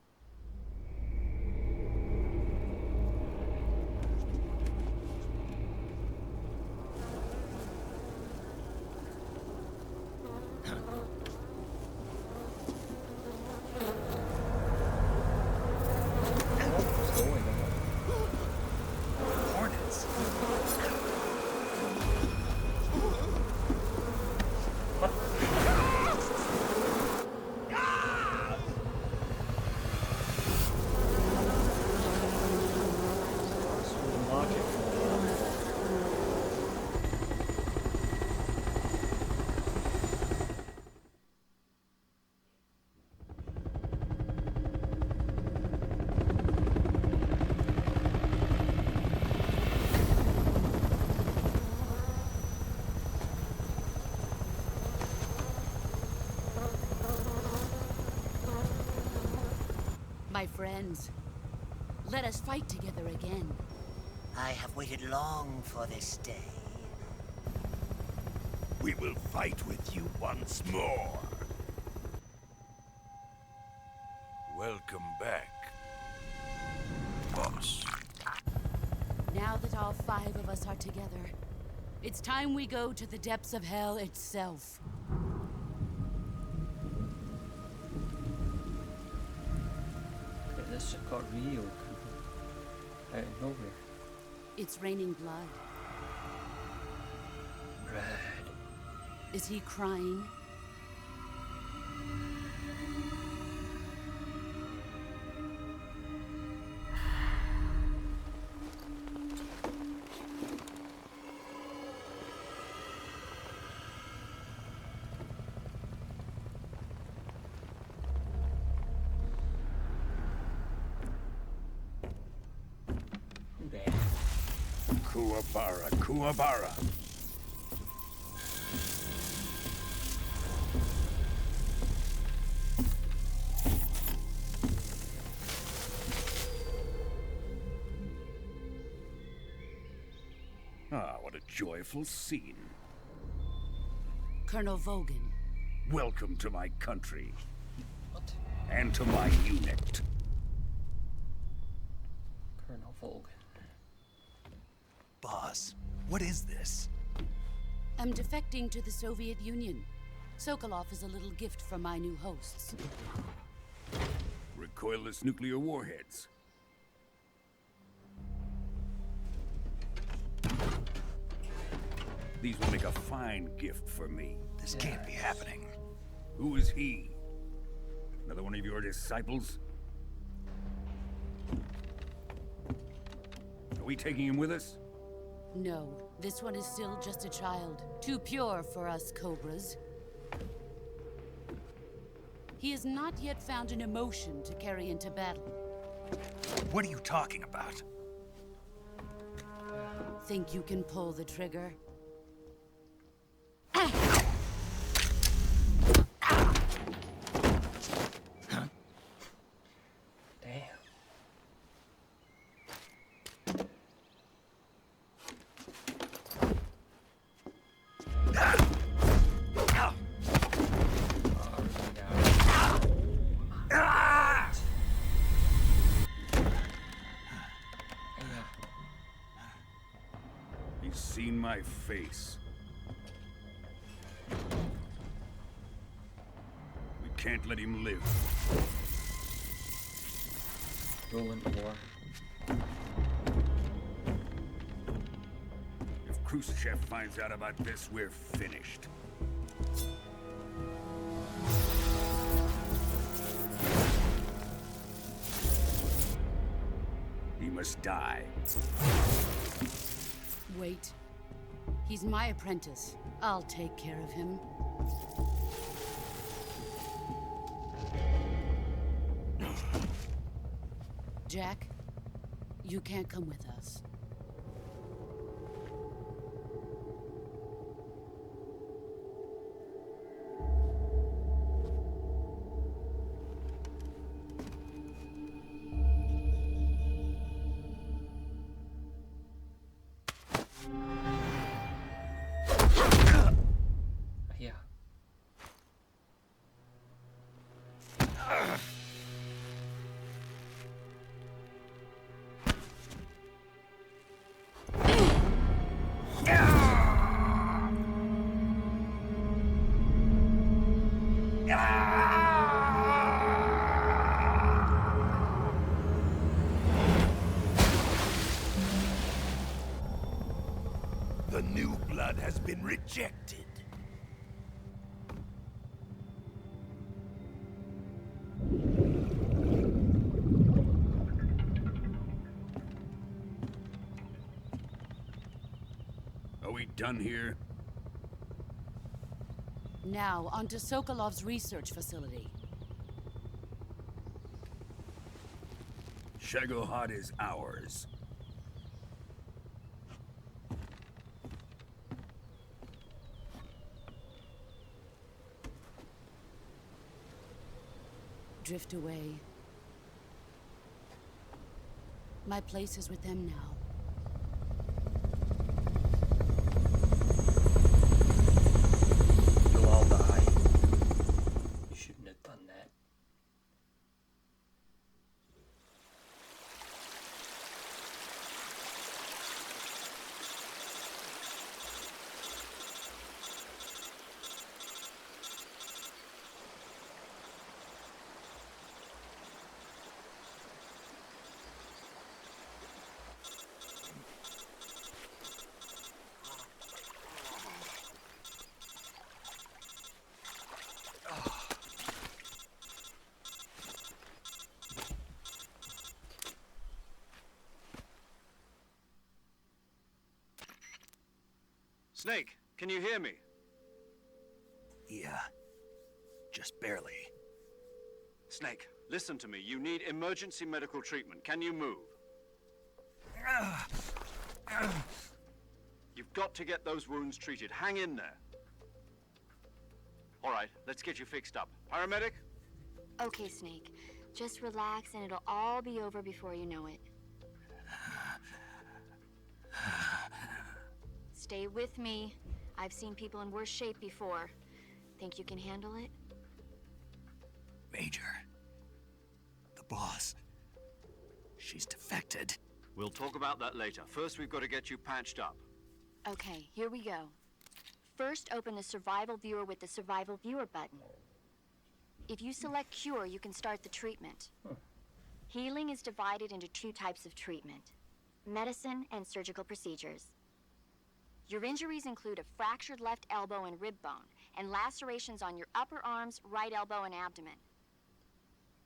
Speaker 2: What's going on?
Speaker 1: Hornets?
Speaker 2: What?
Speaker 6: my friends. Let us fight together again.
Speaker 12: I have waited long for this day.
Speaker 9: We will fight with you once more. Welcome back, boss.
Speaker 6: Now that all 5 of us are together, it's time we go to the depths of hell itself.
Speaker 2: This got real out of nowhere.
Speaker 6: It's raining blood.
Speaker 2: Red.
Speaker 6: Is he crying?
Speaker 9: Kuwabara, Kuwabara. Ah, what a joyful scene.
Speaker 6: Colonel Vogan.
Speaker 9: Welcome to my country.
Speaker 2: What?
Speaker 9: And to my unit.
Speaker 2: Colonel Vogan.
Speaker 1: Boss, what is this?
Speaker 6: I'm defecting to the Soviet Union. Sokolov is a little gift from my new hosts.
Speaker 9: Recoilless nuclear warheads. These will make a fine gift for me.
Speaker 1: This can't be happening.
Speaker 9: Who is he? Another one of your disciples? Are we taking him with us?
Speaker 6: No, this one is still just a child. Too pure for us Cobras. He has not yet found an emotion to carry into battle.
Speaker 1: What are you talking about?
Speaker 6: Think you can pull the trigger?
Speaker 9: He's seen my face. We can't let him live.
Speaker 2: Roll into war.
Speaker 9: If Khrushchev finds out about this, we're finished. He must die.
Speaker 6: Wait. He's my apprentice. I'll take care of him. Jack, you can't come with us.
Speaker 2: Yeah.
Speaker 9: The new blood has been rejected. Are we done here?
Speaker 6: Now, onto Sokolov's research facility.
Speaker 9: Shagohod is ours.
Speaker 6: Drift away. My place is with them now.
Speaker 2: You'll all die. You shouldn't have done that.
Speaker 3: Snake, can you hear me?
Speaker 1: Yeah. Just barely.
Speaker 3: Snake, listen to me. You need emergency medical treatment. Can you move? You've got to get those wounds treated. Hang in there. All right, let's get you fixed up. Paramedic?
Speaker 13: Okay, Snake. Just relax and it'll all be over before you know it. Stay with me. I've seen people in worse shape before. Think you can handle it?
Speaker 1: Major. The boss. She's defected.
Speaker 3: We'll talk about that later. First, we've got to get you patched up.
Speaker 13: Okay, here we go. First, open the Survival Viewer with the Survival Viewer button. If you select Cure, you can start the treatment. Healing is divided into two types of treatment: medicine and surgical procedures. Your injuries include a fractured left elbow and rib bone, and lacerations on your upper arms, right elbow, and abdomen.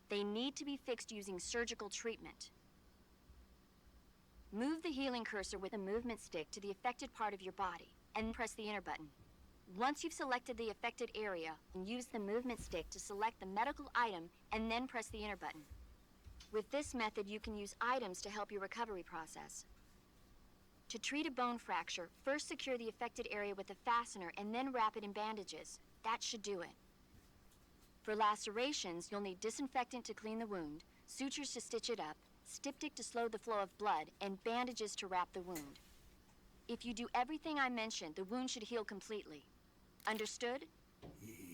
Speaker 13: They need to be fixed using surgical treatment. Move the healing cursor with a movement stick to the affected part of your body, and press the enter button. Once you've selected the affected area, use the movement stick to select the medical item, and then press the enter button. With this method, you can use items to help your recovery process. To treat a bone fracture, first secure the affected area with a fastener and then wrap it in bandages. That should do it. For lacerations, you'll need disinfectant to clean the wound, sutures to stitch it up, styptic to slow the flow of blood, and bandages to wrap the wound. If you do everything I mentioned, the wound should heal completely. Understood?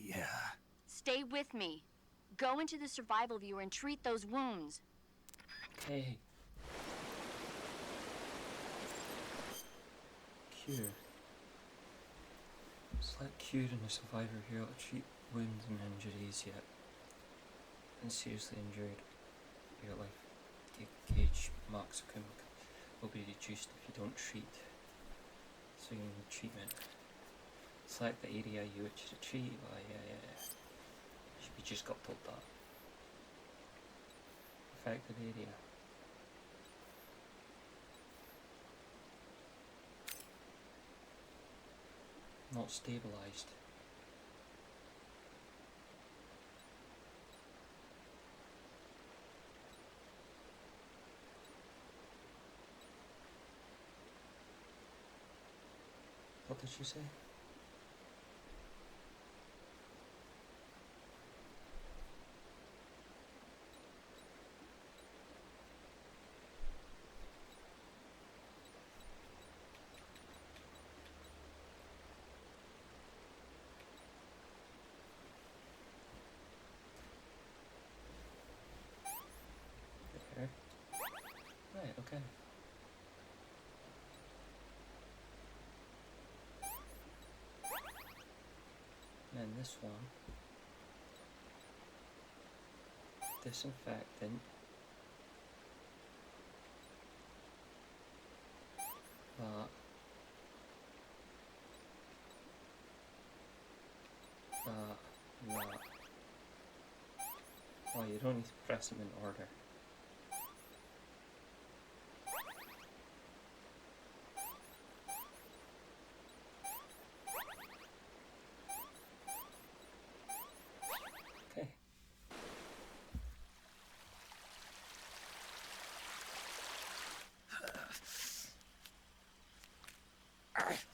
Speaker 1: Yeah.
Speaker 13: Stay with me. Go into the Survival Viewer and treat those wounds.
Speaker 2: Hey. Cure. Select Cure in the Survivor Viewer to treat wounds and injuries yet. And seriously injured. Your life gauge marks will be reduced if you don't treat. So you need treatment. Select the area you wish to treat. Well, yeah. We just got told that. Affected area. Not stabilized. What did you say? There. Right, okay. And then this one, disinfectant, that, and that. Oh, you don't need to press them in order. Okay.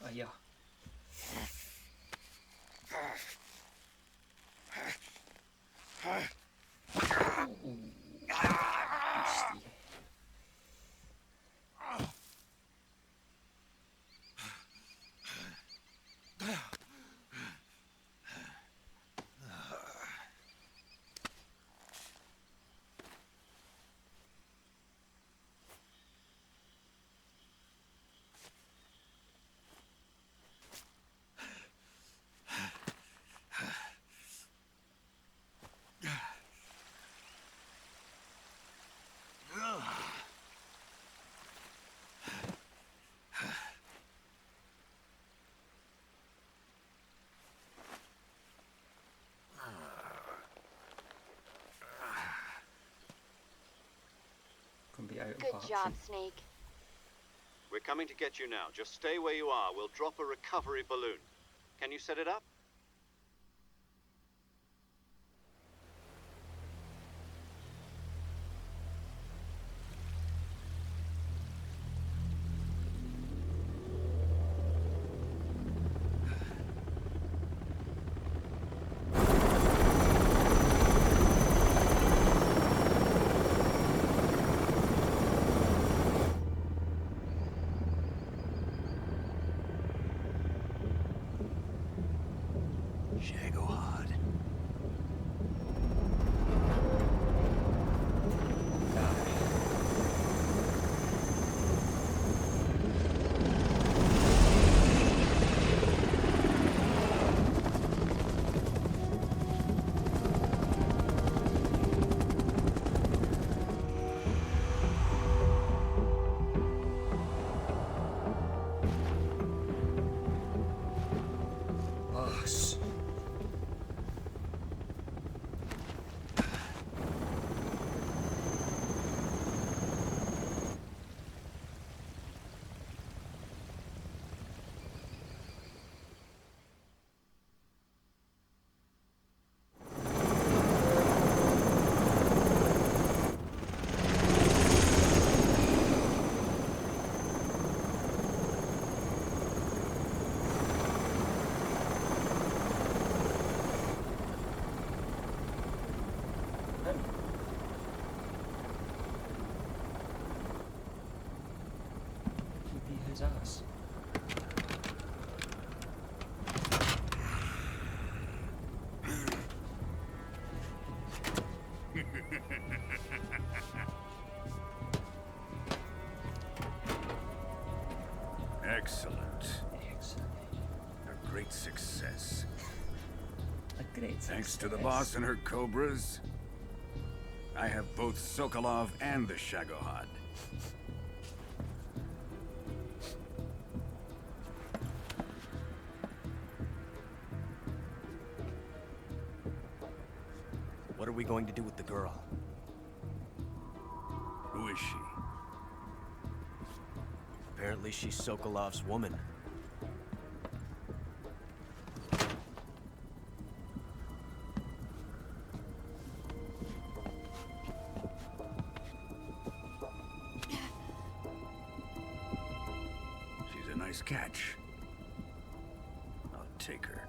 Speaker 2: Oh, yeah. out of
Speaker 13: Good
Speaker 2: options.
Speaker 13: job, Snake.
Speaker 3: We're coming to get you now. Just stay where you are. We'll drop a recovery balloon. Can you set it up?
Speaker 1: Shagohod.
Speaker 10: Us.
Speaker 2: He'd be his ass.
Speaker 14: Excellent.
Speaker 2: Excellent.
Speaker 14: A great success.
Speaker 2: A great
Speaker 14: Thanks to the
Speaker 2: success.
Speaker 14: boss and her cobras, I have both Sokolov and the Shagohod.
Speaker 10: What are we going to do with the girl?
Speaker 14: Who is she?
Speaker 10: Apparently she's Sokolov's woman.
Speaker 14: She's a nice catch. I'll take her.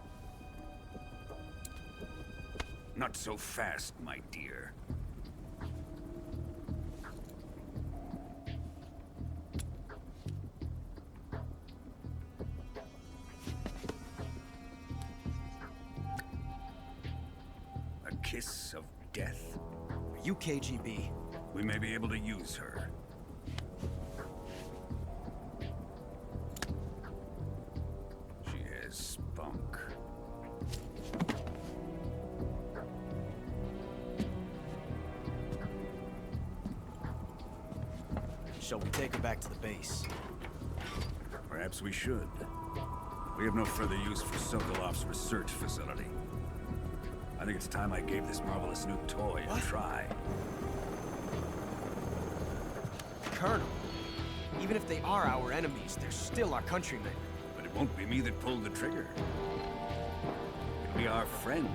Speaker 14: Not so fast, my dear. A kiss of death?
Speaker 10: Are you KGB?
Speaker 14: We may be able to use her. She has spunk.
Speaker 10: Shall we take her back to the base?
Speaker 14: Perhaps we should. We have no further use for Sokolov's research facility. I think it's time I gave this marvelous new toy a try.
Speaker 10: Colonel, even if they are our enemies, they're still our countrymen.
Speaker 14: But it won't be me that pulled the trigger. It'll be our friend,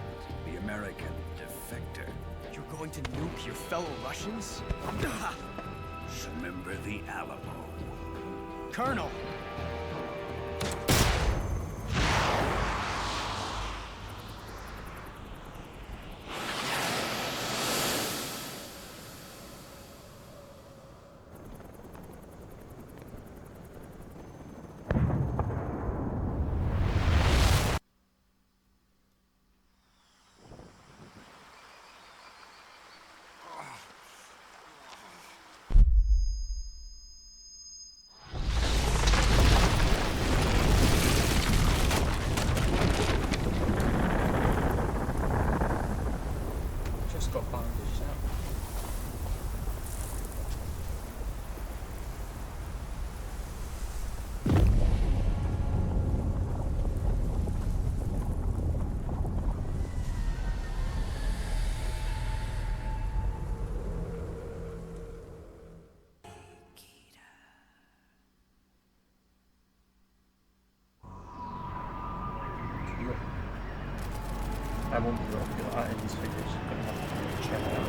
Speaker 14: the American defector.
Speaker 10: You're going to nuke your fellow Russians?
Speaker 14: Remember the Alamo.
Speaker 10: Colonel!
Speaker 2: I won't be able to put that in these figures. I'm going to have to check that out.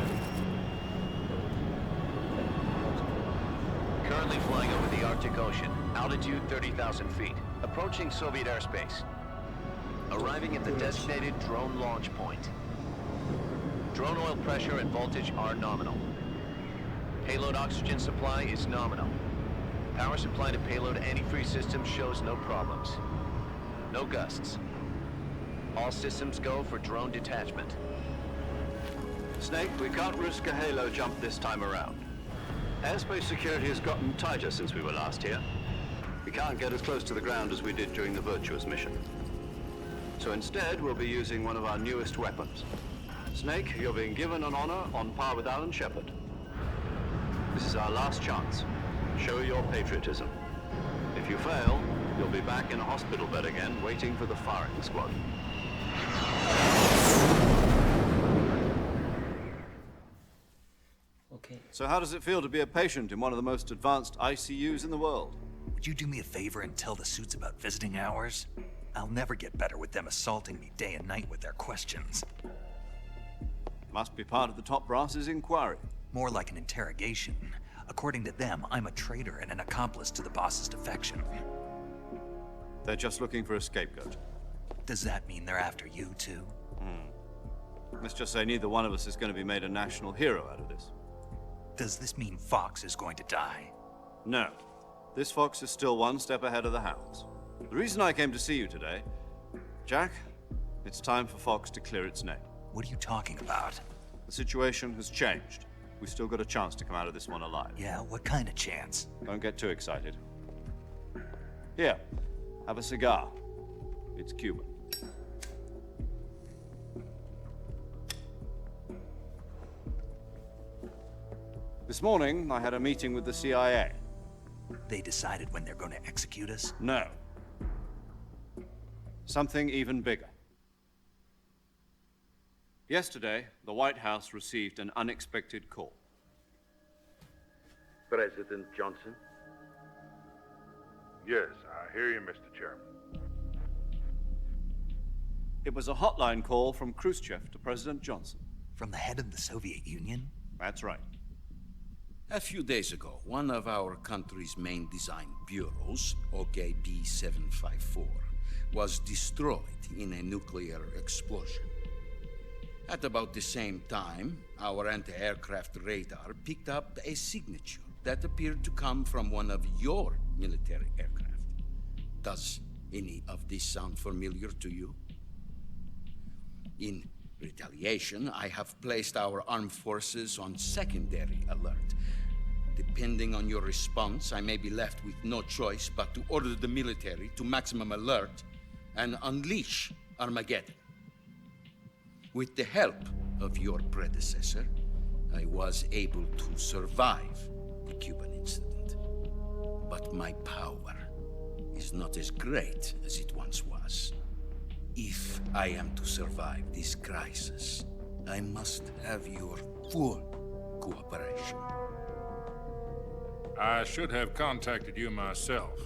Speaker 5: Currently flying over the Arctic Ocean. Altitude 30,000 feet. Approaching Soviet airspace. Arriving at the designated drone launch point. Drone oil pressure and voltage are nominal. Payload oxygen supply is nominal. Power supply to payload antifreeze system shows no problems. No gusts. All systems go for drone detachment.
Speaker 3: Snake, we can't risk a halo jump this time around. Airspace security has gotten tighter since we were last here. We can't get as close to the ground as we did during the Virtuous mission. So instead, we'll be using one of our newest weapons. Snake, you're being given an honor on par with Alan Shepard. This is our last chance. Show your patriotism. If you fail, you'll be back in a hospital bed again, waiting for the firing squad.
Speaker 2: Okay.
Speaker 3: So how does it feel to be a patient in one of the most advanced ICUs in the world?
Speaker 1: Would you do me a favor and tell the suits about visiting hours? I'll never get better with them assaulting me day and night with their questions.
Speaker 3: Must be part of the top brass's inquiry.
Speaker 1: More like an interrogation. According to them, I'm a traitor and an accomplice to the boss's defection.
Speaker 3: They're just looking for a scapegoat.
Speaker 1: Does that mean they're after you, too?
Speaker 3: Let's just say neither one of us is going to be made a national hero out of this.
Speaker 1: Does this mean Fox is going to die?
Speaker 3: No. This fox is still one step ahead of the hounds. The reason I came to see you today, Jack, it's time for Fox to clear its name.
Speaker 1: What are you talking about?
Speaker 3: The situation has changed. We've still got a chance to come out of this one alive.
Speaker 1: Yeah, what kind of chance?
Speaker 3: Don't get too excited. Here, have a cigar. It's Cuban. This morning, I had a meeting with the CIA.
Speaker 1: They decided when they're going to execute us?
Speaker 3: No. Something even bigger. Yesterday, the White House received an unexpected call.
Speaker 15: President Johnson? Yes, I hear you, Mr. Chairman.
Speaker 3: It was a hotline call from Khrushchev to President Johnson.
Speaker 1: From the head of the Soviet Union?
Speaker 3: That's right.
Speaker 9: A few days ago, one of our country's main design bureaus, OKB 754, was destroyed in a nuclear explosion. At about the same time, our anti-aircraft radar picked up a signature that appeared to come from one of your military aircraft. Does any of this sound familiar to you? In retaliation, I have placed our armed forces on secondary alert. Depending on your response, I may be left with no choice but to order the military to maximum alert and unleash Armageddon. With the help of your predecessor, I was able to survive the Cuban incident. But my power is not as great as it once was. If I am to survive this crisis, I must have your full cooperation.
Speaker 16: I should have contacted you myself.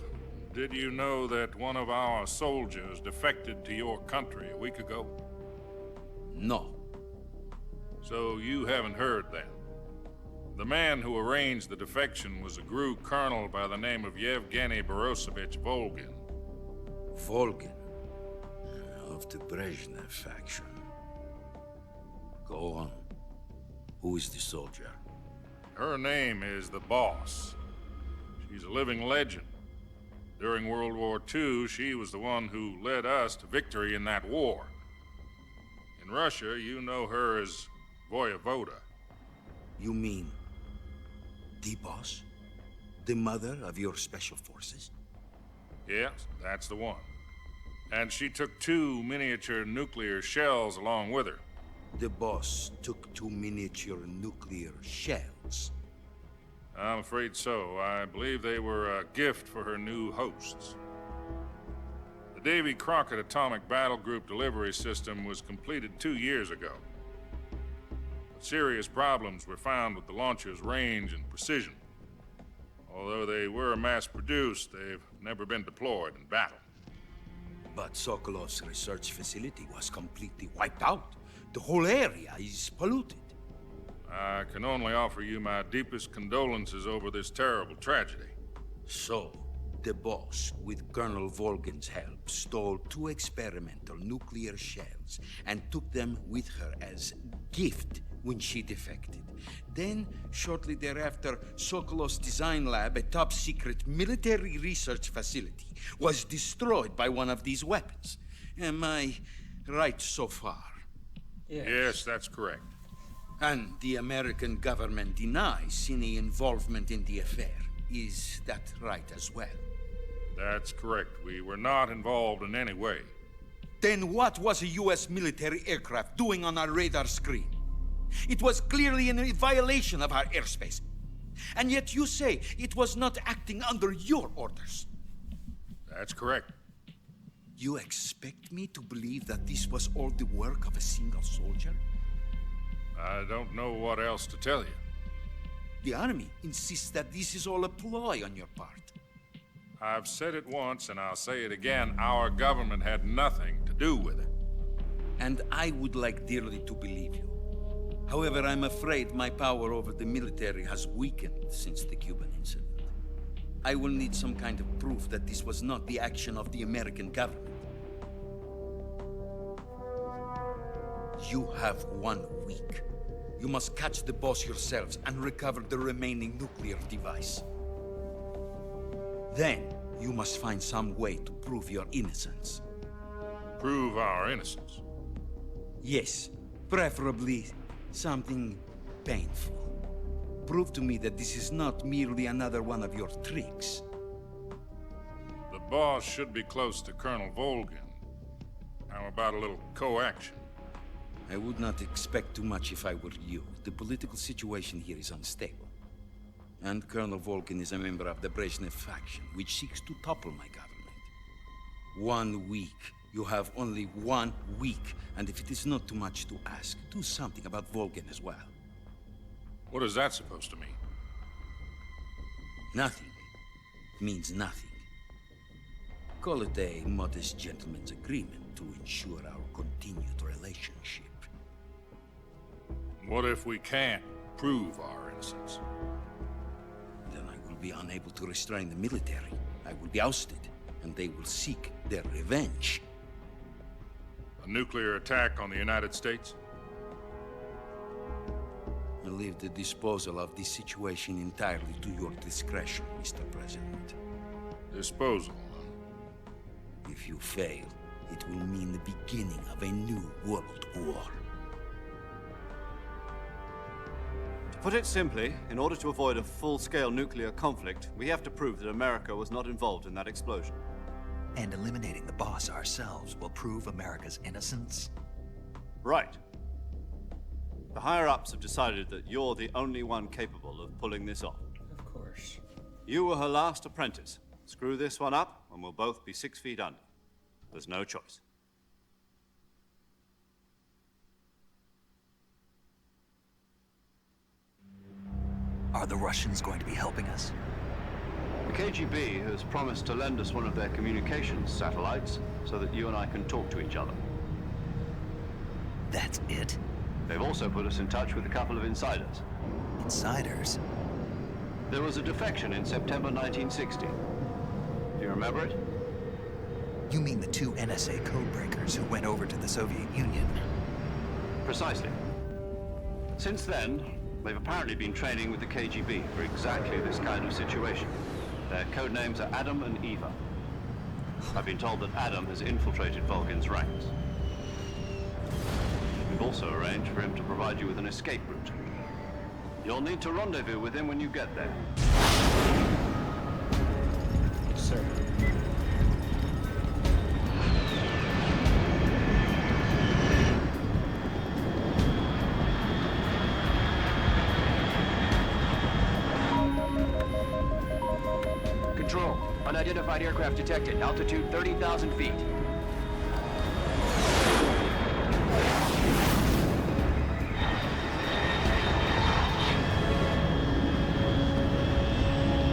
Speaker 16: Did you know that one of our soldiers defected to your country a week ago?
Speaker 9: No.
Speaker 16: So you haven't heard then. The man who arranged the defection was a GRU colonel by the name of Yevgeny Borosovich Volgin.
Speaker 9: Volgin? Of the Brezhnev faction. Go on. Who is the soldier?
Speaker 16: Her name is the Boss. She's a living legend. During World War II, she was the one who led us to victory in that war. In Russia, you know her as Voyevoda.
Speaker 9: You mean the Boss? The mother of your special forces?
Speaker 16: Yes, that's the one. And she took 2 miniature nuclear shells along with her.
Speaker 9: The Boss took 2 miniature nuclear shells?
Speaker 16: I'm afraid so. I believe they were a gift for her new hosts. The Davy Crockett Atomic Battle Group delivery system was completed 2 years ago. But serious problems were found with the launcher's range and precision. Although they were mass-produced, they've never been deployed in battle.
Speaker 17: But Sokolov's research facility was completely wiped out. The whole area is polluted.
Speaker 16: I can only offer you my deepest condolences over this terrible tragedy.
Speaker 17: So, the boss, with Colonel Volgin's help, stole 2 experimental nuclear shells and took them with her as gift when she defected. Then, shortly thereafter, Sokolov's design lab, a top-secret military research facility, was destroyed by one of these weapons. Am I right so far?
Speaker 16: Yes, that's correct.
Speaker 17: And the American government denies any involvement in the affair. Is that right as well?
Speaker 16: That's correct. We were not involved in any way.
Speaker 17: Then what was a U.S. military aircraft doing on our radar screen? It was clearly in a violation of our airspace. And yet you say it was not acting under your orders.
Speaker 16: That's correct.
Speaker 17: You expect me to believe that this was all the work of a single soldier?
Speaker 16: I don't know what else to tell you.
Speaker 17: The army insists that this is all a ploy on your part.
Speaker 16: I've said it once, and I'll say it again. Our government had nothing to do with it.
Speaker 17: And I would like dearly to believe you. However, I'm afraid my power over the military has weakened since the Cuban incident. I will need some kind of proof that this was not the action of the American government. You have 1 week. You must catch the boss yourselves and recover the remaining nuclear device. Then, you must find some way to prove your innocence.
Speaker 16: Prove our innocence?
Speaker 17: Yes, preferably something painful. Prove to me that this is not merely another one of your tricks.
Speaker 16: The boss should be close to Colonel Volgin. How about a little co-action?
Speaker 17: I would not expect too much if I were you. The political situation here is unstable. And Colonel Volgin is a member of the Brezhnev faction, which seeks to topple my government. 1 week. You have only 1 week. And if it is not too much to ask, do something about Volgin as well.
Speaker 16: What is that supposed to mean?
Speaker 17: Nothing. It means nothing. Call it a modest gentleman's agreement to ensure our continued relationship.
Speaker 16: What if we can't prove our innocence?
Speaker 17: Then I will be unable to restrain the military. I will be ousted, and they will seek their revenge.
Speaker 16: A nuclear attack on the United States?
Speaker 17: I leave the disposal of this situation entirely to your discretion, Mr. President.
Speaker 16: Disposal?
Speaker 17: If you fail, it will mean the beginning of a new world war.
Speaker 3: To put it simply, in order to avoid a full-scale nuclear conflict, we have to prove that America was not involved in that explosion.
Speaker 1: And eliminating the boss ourselves will prove America's innocence?
Speaker 3: Right. The higher-ups have decided that you're the only one capable of pulling this off.
Speaker 2: Of course.
Speaker 3: You were her last apprentice. Screw this one up, and we'll both be 6 feet under. There's no choice.
Speaker 1: Are the Russians going to be helping us?
Speaker 3: The KGB has promised to lend us one of their communications satellites so that you and I can talk to each other.
Speaker 1: That's it?
Speaker 3: They've also put us in touch with a couple of insiders.
Speaker 1: Insiders?
Speaker 3: There was a defection in September 1960. Do you remember it?
Speaker 1: You mean the 2 NSA codebreakers who went over to the Soviet Union?
Speaker 3: Precisely. Since then, they've apparently been training with the KGB for exactly this kind of situation. Their code names are Adam and Eva. I've been told that Adam has infiltrated Volgin's ranks. We've also arranged for him to provide you with an escape route. You'll need to rendezvous with him when you get there.
Speaker 2: Yes, sir.
Speaker 18: Control. Unidentified aircraft detected. Altitude 30,000 feet.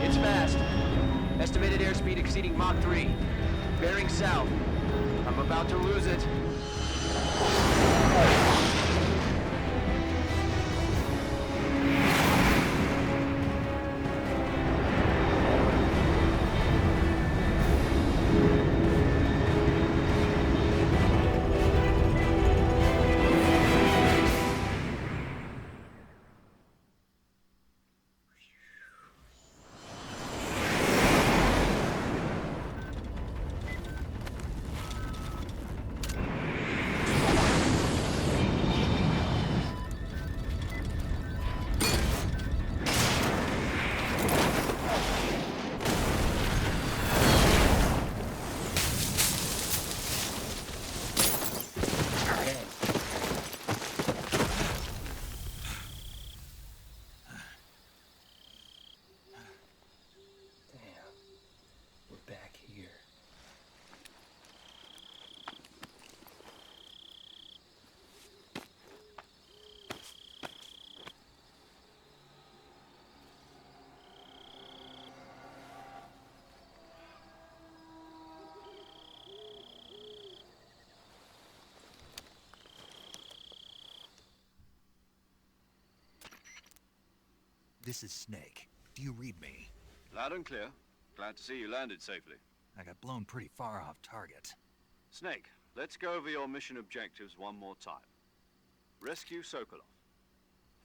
Speaker 18: It's fast. Estimated airspeed exceeding Mach 3. Bearing south. I'm about to lose it.
Speaker 1: This is Snake. Do you read me?
Speaker 3: Loud and clear. Glad to see you landed safely.
Speaker 1: I got blown pretty far off target.
Speaker 3: Snake, let's go over your mission objectives one more time. Rescue Sokolov.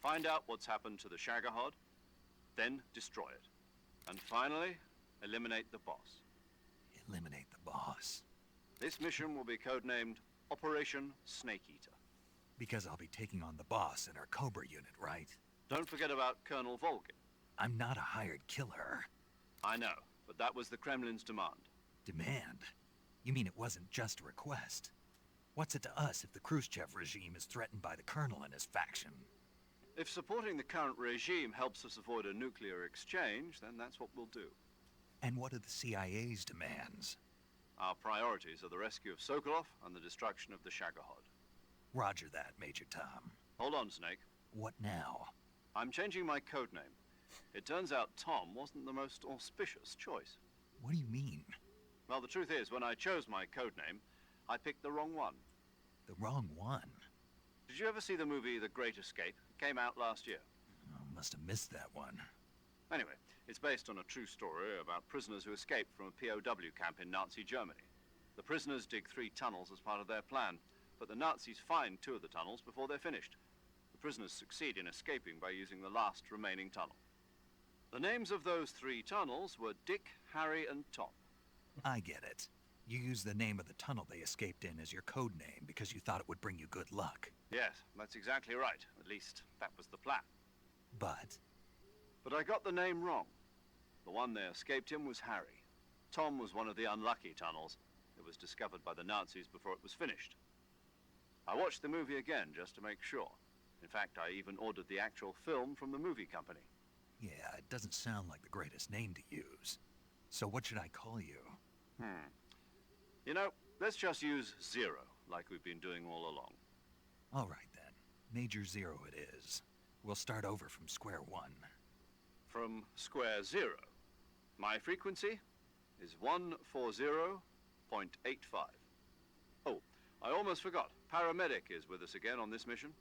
Speaker 3: Find out what's happened to the Shagohod, then destroy it. And finally, eliminate the boss.
Speaker 1: Eliminate the boss?
Speaker 3: This mission will be codenamed Operation Snake Eater.
Speaker 1: Because I'll be taking on the boss in our Cobra unit, right?
Speaker 3: Don't forget about Colonel Volgin.
Speaker 1: I'm not a hired killer.
Speaker 3: I know, but that was the Kremlin's demand.
Speaker 1: Demand? You mean it wasn't just a request? What's it to us if the Khrushchev regime is threatened by the Colonel and his faction?
Speaker 3: If supporting the current regime helps us avoid a nuclear exchange, then that's what we'll do.
Speaker 1: And what are the CIA's demands?
Speaker 3: Our priorities are the rescue of Sokolov and the destruction of the Shagohod.
Speaker 1: Roger that, Major Tom.
Speaker 3: Hold on, Snake.
Speaker 1: What now?
Speaker 3: I'm changing my codename. It turns out Tom wasn't the most auspicious choice.
Speaker 1: What do you mean?
Speaker 3: Well, the truth is, when I chose my codename, I picked the wrong one.
Speaker 1: The wrong one?
Speaker 3: Did you ever see the movie The Great Escape? It came out last year.
Speaker 1: Oh, must have missed that one.
Speaker 3: Anyway, it's based on a true story about prisoners who escaped from a POW camp in Nazi Germany. The prisoners dig 3 tunnels as part of their plan, but the Nazis find 2 of the tunnels before they're finished. The prisoners succeed in escaping by using the last remaining tunnel. The names of those 3 tunnels were Dick, Harry, and Tom.
Speaker 1: I get it. You used the name of the tunnel they escaped in as your code name because you thought it would bring you good luck.
Speaker 3: Yes, that's exactly right. At least, that was the plan.
Speaker 1: But
Speaker 3: I got the name wrong. The one they escaped in was Harry. Tom was one of the unlucky tunnels. It was discovered by the Nazis before it was finished. I watched the movie again just to make sure. In fact, I even ordered the actual film from the movie company.
Speaker 1: yeah, it doesn't sound like the greatest name to use. So what should I call you?
Speaker 3: You know, let's just use Zero, like we've been doing all along.
Speaker 1: All right, then. Major Zero it is. We'll start over from square one.
Speaker 3: From square 0. My frequency is 140.85. Oh, I almost forgot. Paramedic is with us again on this mission.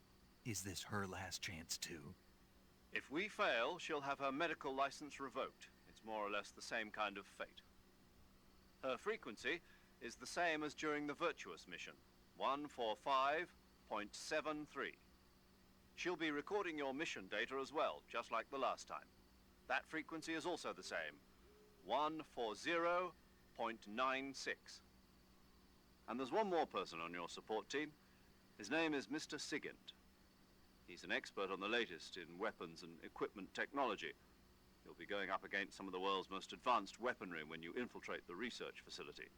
Speaker 1: Is this her last chance, too?
Speaker 3: If we fail, she'll have her medical license revoked. It's more or less the same kind of fate. Her frequency is the same as during the Virtuous mission, 145.73. She'll be recording your mission data as well, just like the last time. That frequency is also the same, 140.96. And there's one more person on your support team. His name is Mr. Sigint. He's an expert on the latest in weapons and equipment technology. You'll be going up against some of the world's most advanced weaponry when you infiltrate the research facility.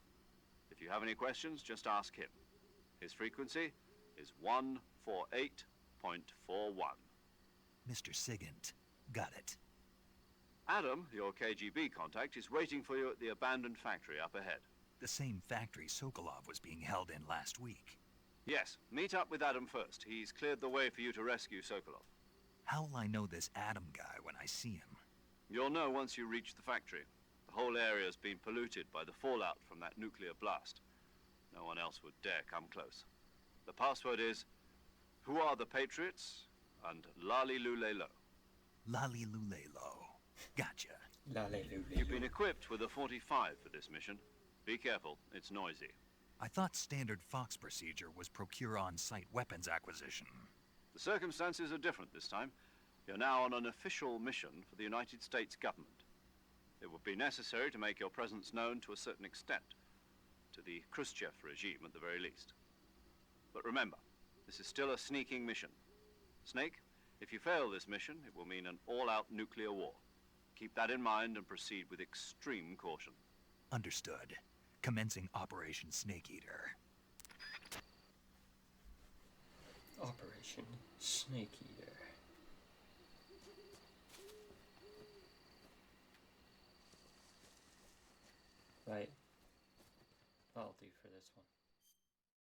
Speaker 3: If you have any questions, just ask him. His frequency is 148.41.
Speaker 1: Mr. Sigint. Got it.
Speaker 3: Adam, your KGB contact, is waiting for you at the abandoned factory up ahead.
Speaker 1: The same factory Sokolov was being held in last week.
Speaker 3: Yes, meet up with Adam first. He's cleared the way for you to rescue Sokolov.
Speaker 1: How will I know this Adam guy when I see him?
Speaker 3: You'll know once you reach the factory. The whole area's been polluted by the fallout from that nuclear blast. No one else would dare come close. The password is, "Who are the Patriots?" and "Lali Lule Lo."
Speaker 1: Lali Lule Lo. Gotcha.
Speaker 3: You've been equipped with a 45 for this mission. Be careful, it's noisy.
Speaker 1: I thought standard Fox procedure was procure on-site weapons acquisition.
Speaker 3: The circumstances are different this time. You're now on an official mission for the United States government. It would be necessary to make your presence known to a certain extent, to the Khrushchev regime at the very least. But remember, this is still a sneaking mission. Snake, if you fail this mission, it will mean an all-out nuclear war. Keep that in mind and proceed with extreme caution.
Speaker 1: Understood. Commencing Operation Snake Eater.
Speaker 2: Operation Snake Eater. Right. That'll do for this one.